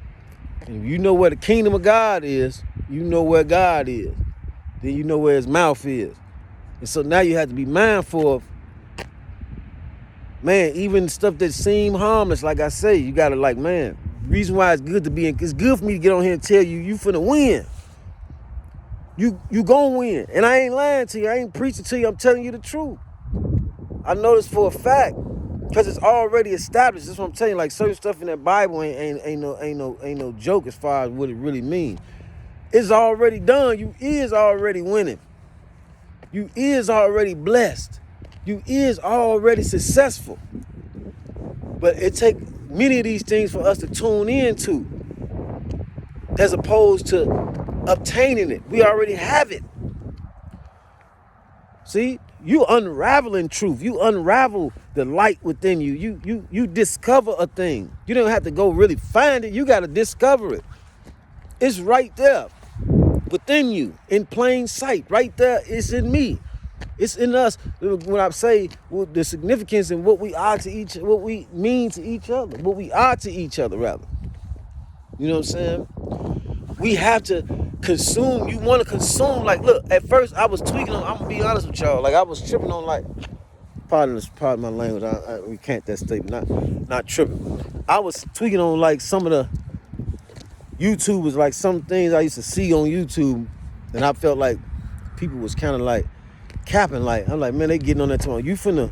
And if you know where the kingdom of God is, you know where God is. Then you know where his mouth is. And so now you have to be mindful of, man, even stuff that seem harmless, like I say, you gotta like, man, reason why it's good to be in, it's good for me to get on here and tell you, you finna win. You gonna win. And I ain't lying to you, I ain't preaching to you, I'm telling you the truth. I know this for a fact, because it's already established. That's what I'm telling you, like certain stuff in that Bible ain't no joke as far as what it really means. It's already done. You is already winning. You is already blessed. You is already successful. But it take many of these things for us to tune into, as opposed to obtaining it. We already have it. See, you unraveling truth. You unravel the light within you. You discover a thing. You don't have to go really find it. You got to discover it. It's right there within you, in plain sight. Right there, it's in me. It's in us. When I say the significance and what we are to each, what we mean to each other, what we are to each other, rather. You know what I'm saying? We have to consume. You want to consume. Like, look, at first I was tweaking on, I'm gonna be honest with y'all, like I was tripping on, like, pardon my language, I recant that statement, not tripping. I was tweaking on like some of the YouTubers, like some things I used to see on YouTube, and I felt like people was kind of like capping. Like, I'm like, man, they getting on that tomorrow. You finna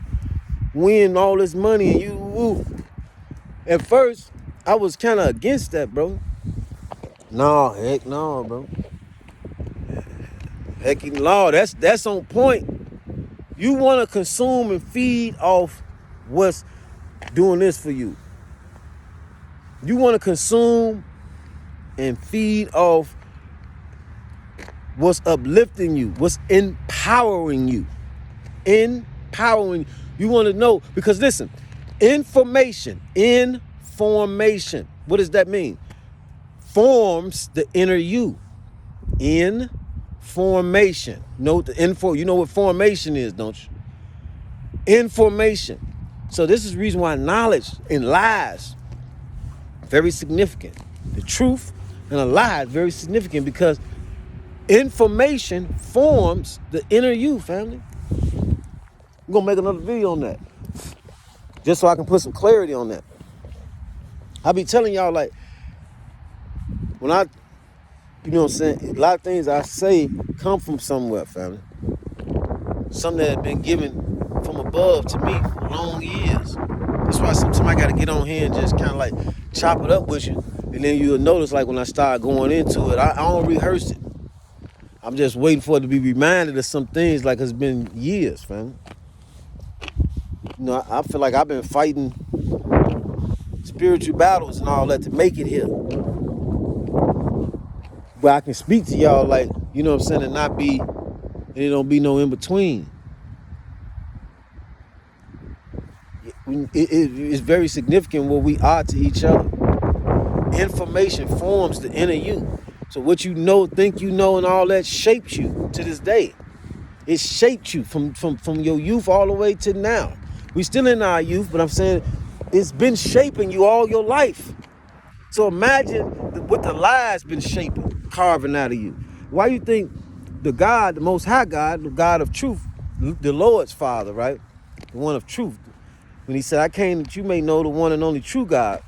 win all this money and you woo. At first, I was kind of against that, bro. No, heck no, bro. Heck no, that's on point. You want to consume and feed off what's doing this for you. You want to consume and feed off what's uplifting you, what's empowering you. Empowering. You want to know, because listen, information, what does that mean? Forms the inner you. Information. Note the info. You know what formation is, don't you? Information. So this is the reason why knowledge and lies very significant. The truth and a lie is very significant, because information forms the inner you, family. I'm gonna make another video on that, just so I can put some clarity on that. I be telling y'all, like, when I, you know what I'm saying, a lot of things I say come from somewhere, family. Something that had been given from above to me for long years. That's why sometimes I got to get on here and just kind of like chop it up with you. And then you'll notice, like, when I start going into it, I don't rehearse it. I'm just waiting for it to be reminded of some things, like it's been years, fam. You know, I feel like I've been fighting spiritual battles and all that to make it here. But I can speak to y'all, like, you know what I'm saying, and it don't be no in between. It's very significant what we are to each other. Information forms the inner you. So what you know, think you know, and all that shapes you to this day. It shaped you from your youth all the way to now. We still in our youth, but I'm saying it's been shaping you all your life. So imagine what the lie's been shaping, carving out of you. Why you think the God, the Most High God, the God of truth, the Lord's Father, right? The one of truth. When he said, I came that you may know the one and only true God.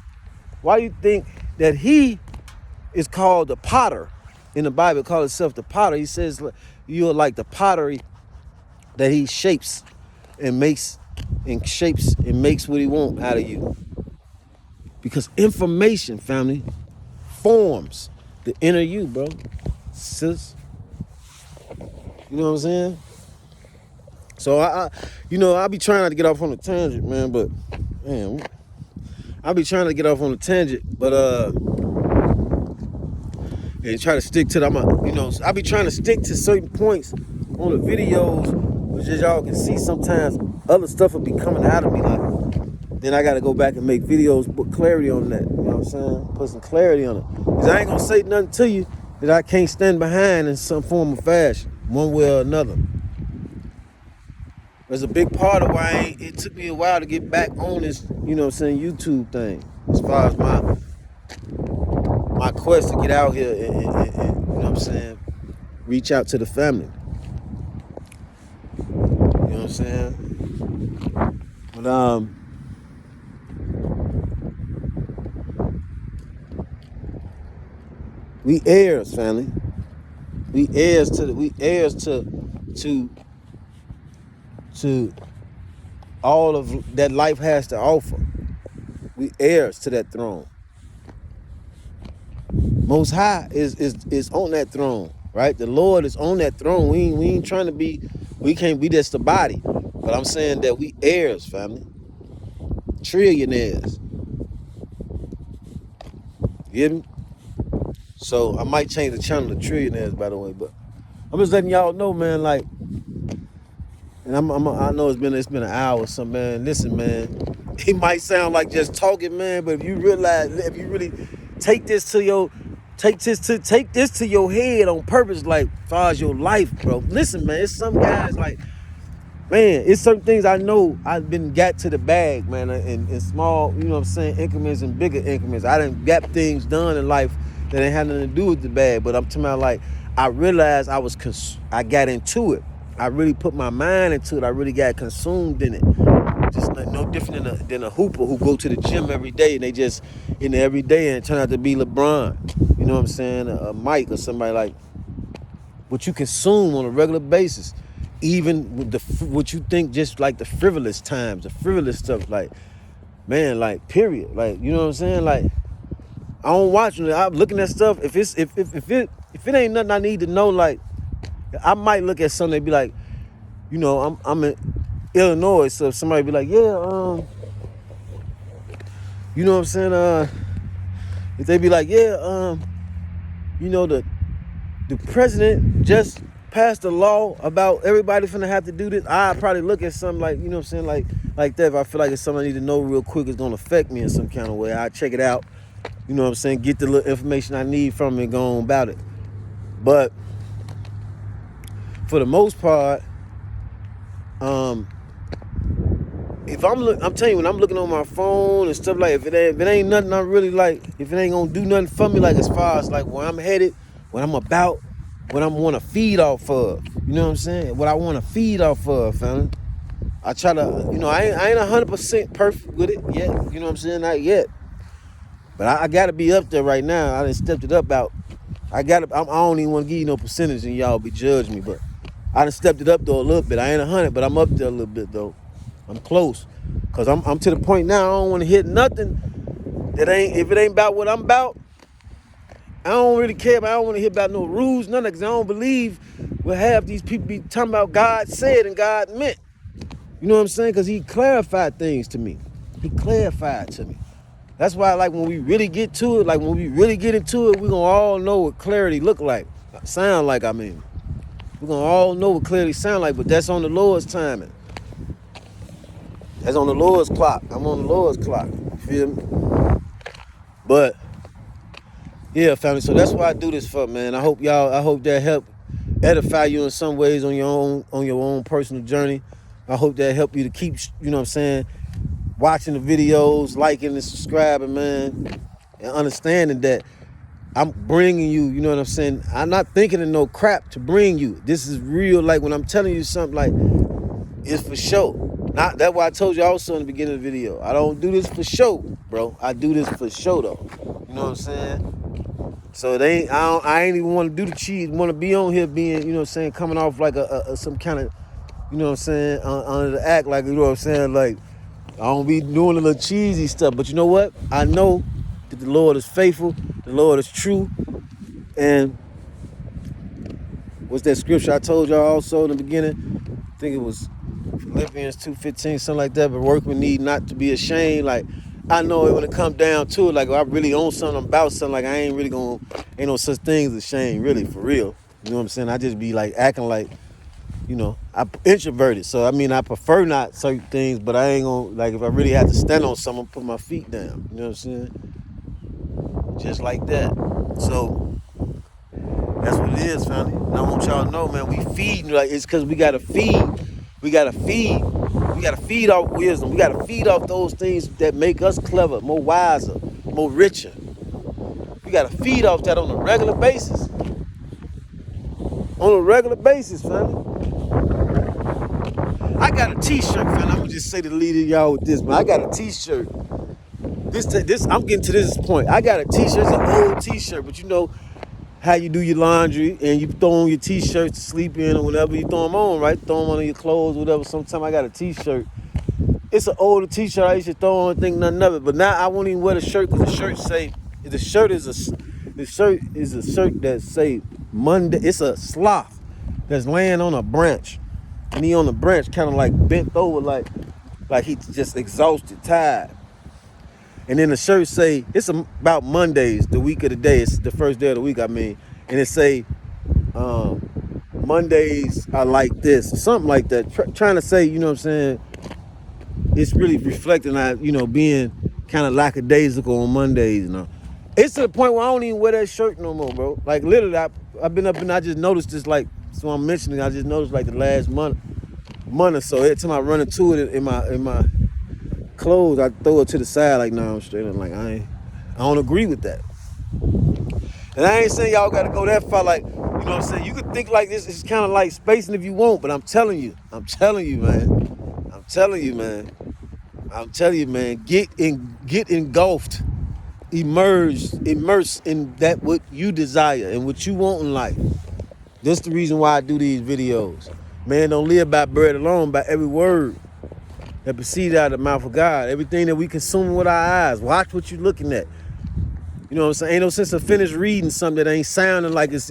Why do you think that he is called the potter? In the Bible, it calls itself the potter. He says you're like the pottery that he shapes and makes what he wants out of you. Because information, family, forms the inner you, bro. Sis. You know what I'm saying? So I be trying not to get off on a tangent, man, but man, I be trying to get off on a tangent, but and try to stick to them. You know, I be trying to stick to certain points on the videos, which as y'all can see, sometimes other stuff will be coming out of me. Like, then I got to go back and make videos, put clarity on that. You know what I'm saying? Put some clarity on it. Because I ain't gonna say nothing to you that I can't stand behind in some form of fashion, one way or another. There's a big part of why it took me a while to get back on this, you know what I'm saying, YouTube thing. As far as my quest to get out here and you know what I'm saying, reach out to the family. You know what I'm saying? But we heirs, family. We heirs to all of that life has to offer. We heirs to that throne. Most High is on that throne, right? The Lord is on that throne. We ain't trying to be, we can't be just the body. But I'm saying that we heirs, family. Trillionaires. You hear me? So I might change the channel to Trillionaires, by the way, but I'm just letting y'all know, man, like, and I know it's been an hour or something, man. Listen, man, it might sound like just talking, man, but if you really take this to your head on purpose, like, as far as your life, bro. Listen, man, it's some guys like, man, it's certain things I know I've been got to the bag, man, in small, you know what I'm saying, increments and bigger increments. I done got things done in life that ain't had nothing to do with the bag, but I'm talking about, like, I realized I got into it. I really put my mind into it. I really got consumed in it. Just no different than a hooper who go to the gym every day and they just in there every day and turn out to be LeBron. You know what I'm saying? A Mike or somebody, like, what you consume on a regular basis. Even with what you think, just like the frivolous times, the frivolous stuff, like, man, like, period. Like, you know what I'm saying? Like, I don't watch it. I'm looking at stuff. If it ain't nothing I need to know, like, I might look at something and be like, you know, I'm in Illinois, so if somebody be like, yeah, you know what I'm saying? If they be like, yeah, you know, the president just passed a law about everybody finna have to do this, I'd probably look at something like, you know what I'm saying, like that. If I feel like it's something I need to know real quick, it's gonna affect me in some kind of way, I check it out. You know what I'm saying? Get the little information I need from it and go on about it. But for the most part, if I'm telling you, when I'm looking on my phone and stuff, like, if it ain't nothing I really like, if it ain't gonna do nothing for me, like, as far as like where I'm headed, what I'm about, what I want to feed off of, you know what I'm saying? What I want to feed off of, fam. I try to, you know, I ain't 100% perfect with it yet, you know what I'm saying? Not yet. But I gotta be up there right now. I done stepped it up out. I don't even want to give you no percentage and y'all be judging me, but I done stepped it up though a little bit. I ain't 100, but I'm up there a little bit though. I'm close. Cause I'm to the point now I don't want to hit nothing if it ain't about what I'm about. I don't really care, but I don't want to hear about no rules, none of that, cause I don't believe what half these people be talking about God said and God meant. You know what I'm saying? Cause he clarified things to me. He clarified to me. That's why, like, when we really get to it, like, when we really get into it, we're gonna all know what clarity look like, sound like, I mean. We're gonna all know what clarity sound like, but that's on the Lord's timing. That's on the Lord's clock. I'm on the Lord's clock. You feel me? But yeah, family. So that's why I do this for, man. I hope that help edify you in some ways on your own personal journey. I hope that help you to keep, you know what I'm saying, watching the videos, liking and subscribing, man, and understanding that I'm bringing you, you know what I'm saying? I'm not thinking of no crap to bring you. This is real. Like, when I'm telling you something, like, it's for show. Not that's why I told you also in the beginning of the video. I don't do this for show, bro. I do this for show though. You know what I'm saying? So I ain't even want to do the cheese. Want to be on here being, you know what I'm saying, coming off like a some kind of, you know what I'm saying, under the act, like, you know what I'm saying, like, I don't be doing a little cheesy stuff. But you know what? I know that the Lord is faithful. The Lord is true. And what's that scripture I told y'all also in the beginning? I think it was Philippians 2:15, something like that. But workmen need not to be ashamed. Like, I know it when it come down to it, like if I really own something, I'm about something, like I ain't really gonna, ain't no such thing as a shame, really, for real. You know what I'm saying? I just be like acting like, I'm introverted. So I mean, I prefer not certain things, but I ain't gonna, like if I really have to stand on something, put my feet down. You know what I'm saying? Just like that. So that's what it is, family. And I want y'all to know, man, we feeding, like it's cause we gotta feed. We gotta feed. We gotta feed off wisdom. We gotta feed off those things that make us clever, more wiser, more richer. We gotta feed off that on a regular basis. On a regular basis, family. I got a t-shirt, family. I'm gonna just say to the leader y'all with this, man. I got a t-shirt. This I'm getting to this point. I got a t-shirt, it's an old t-shirt, but you know how you do your laundry and you throw on your t-shirts to sleep in or whatever, you throw them on, right? Throw them on your clothes, whatever. Sometimes I got a t-shirt. It's an older t-shirt I used to throw on and think nothing of it. But now I won't even wear the shirt because the shirt is a shirt that say Monday. It's a sloth that's laying on a branch. And he on the branch kind of like bent over like he just exhausted, tired. And then the shirt say, it's about Mondays, the week of the day. It's the first day of the week, I mean. And it say, Mondays are like this, or something like that. Trying to say, you know what I'm saying, it's really reflecting on, being kind of lackadaisical on Mondays, It's to the point where I don't even wear that shirt no more, bro. Like literally, I've been up and I just noticed this, like, so I'm mentioning, I just noticed like the last month or so. Every time I run into it in my clothes, I throw it to the side, like, no, I'm straight up, like, I don't agree with that. And I ain't saying y'all gotta go that far, like, you know what I'm saying? You could think like this, it's kind of like spacing if you want, but I'm telling you, man. I'm telling you, man, get engulfed, immersed in that what you desire and what you want in life. That's the reason why I do these videos. Man, don't live by bread alone, by every word that proceeds out of the mouth of God. Everything that we consume with our eyes. Watch what you're looking at. You know what I'm saying? Ain't no sense of finish reading something that ain't sounding like it's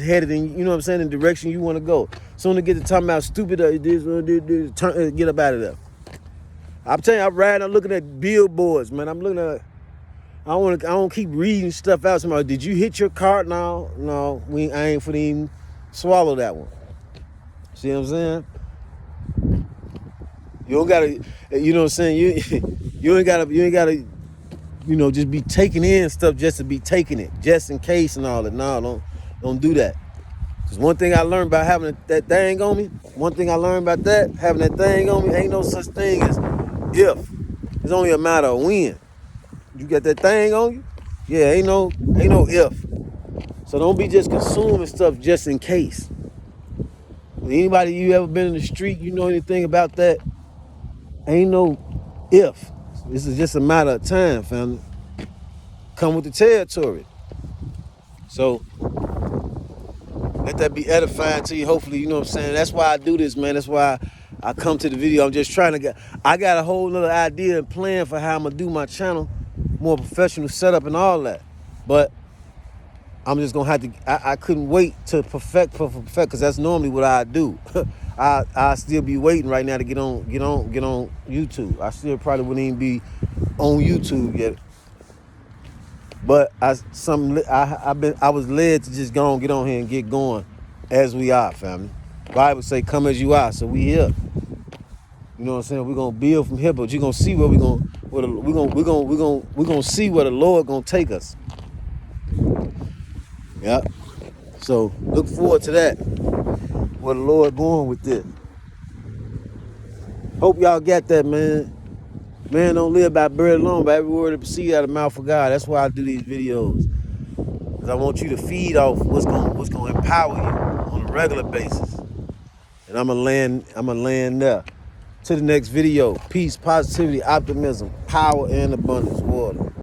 headed in, you know what I'm saying, in the direction you want to go. Soon to get to talking about stupid, get up out of there. I'm telling you, I'm riding, I'm looking at billboards, man. I'm looking at, I don't keep reading stuff out. Somebody, did you hit your cart? No, I ain't finna even swallow that one. See what I'm saying? You don't gotta, you know what I'm saying? You ain't gotta, just be taking in stuff just to be taking it, just in case and all that. No, don't do that. Cause one thing I learned about having that thing on me, having that thing on me, ain't no such thing as if. It's only a matter of when. You got that thing on you? Yeah, ain't no if. So don't be just consuming stuff just in case. Anybody you ever been in the street, you know anything about that? Ain't no if. This is just a matter of time, family. Come with the territory. So let that be edifying to you. Hopefully, you know what I'm saying? That's why I do this, man. That's why I come to the video. I'm just trying to I got a whole little idea and plan for how I'm gonna do my channel, more professional setup and all that. But I'm just gonna have to, I couldn't wait to perfect, because that's normally what I do. I still be waiting right now to get on YouTube. I still probably wouldn't even be on YouTube yet. But I was led to just go on, get on here and get going as we are, family. Bible say, come as you are, so we here. You know what I'm saying? We're gonna build from here, but you're gonna see where we're gonna see where the Lord gonna take us. Yeah. So look forward to that. Where the Lord going with this. Hope y'all got that, man. Man, don't live by bread alone, by every word that proceeds out of the mouth of God. That's why I do these videos. Because I want you to feed off what's gonna empower you on a regular basis. And I'm gonna land there. To the next video. Peace, positivity, optimism, power, and abundance. Water.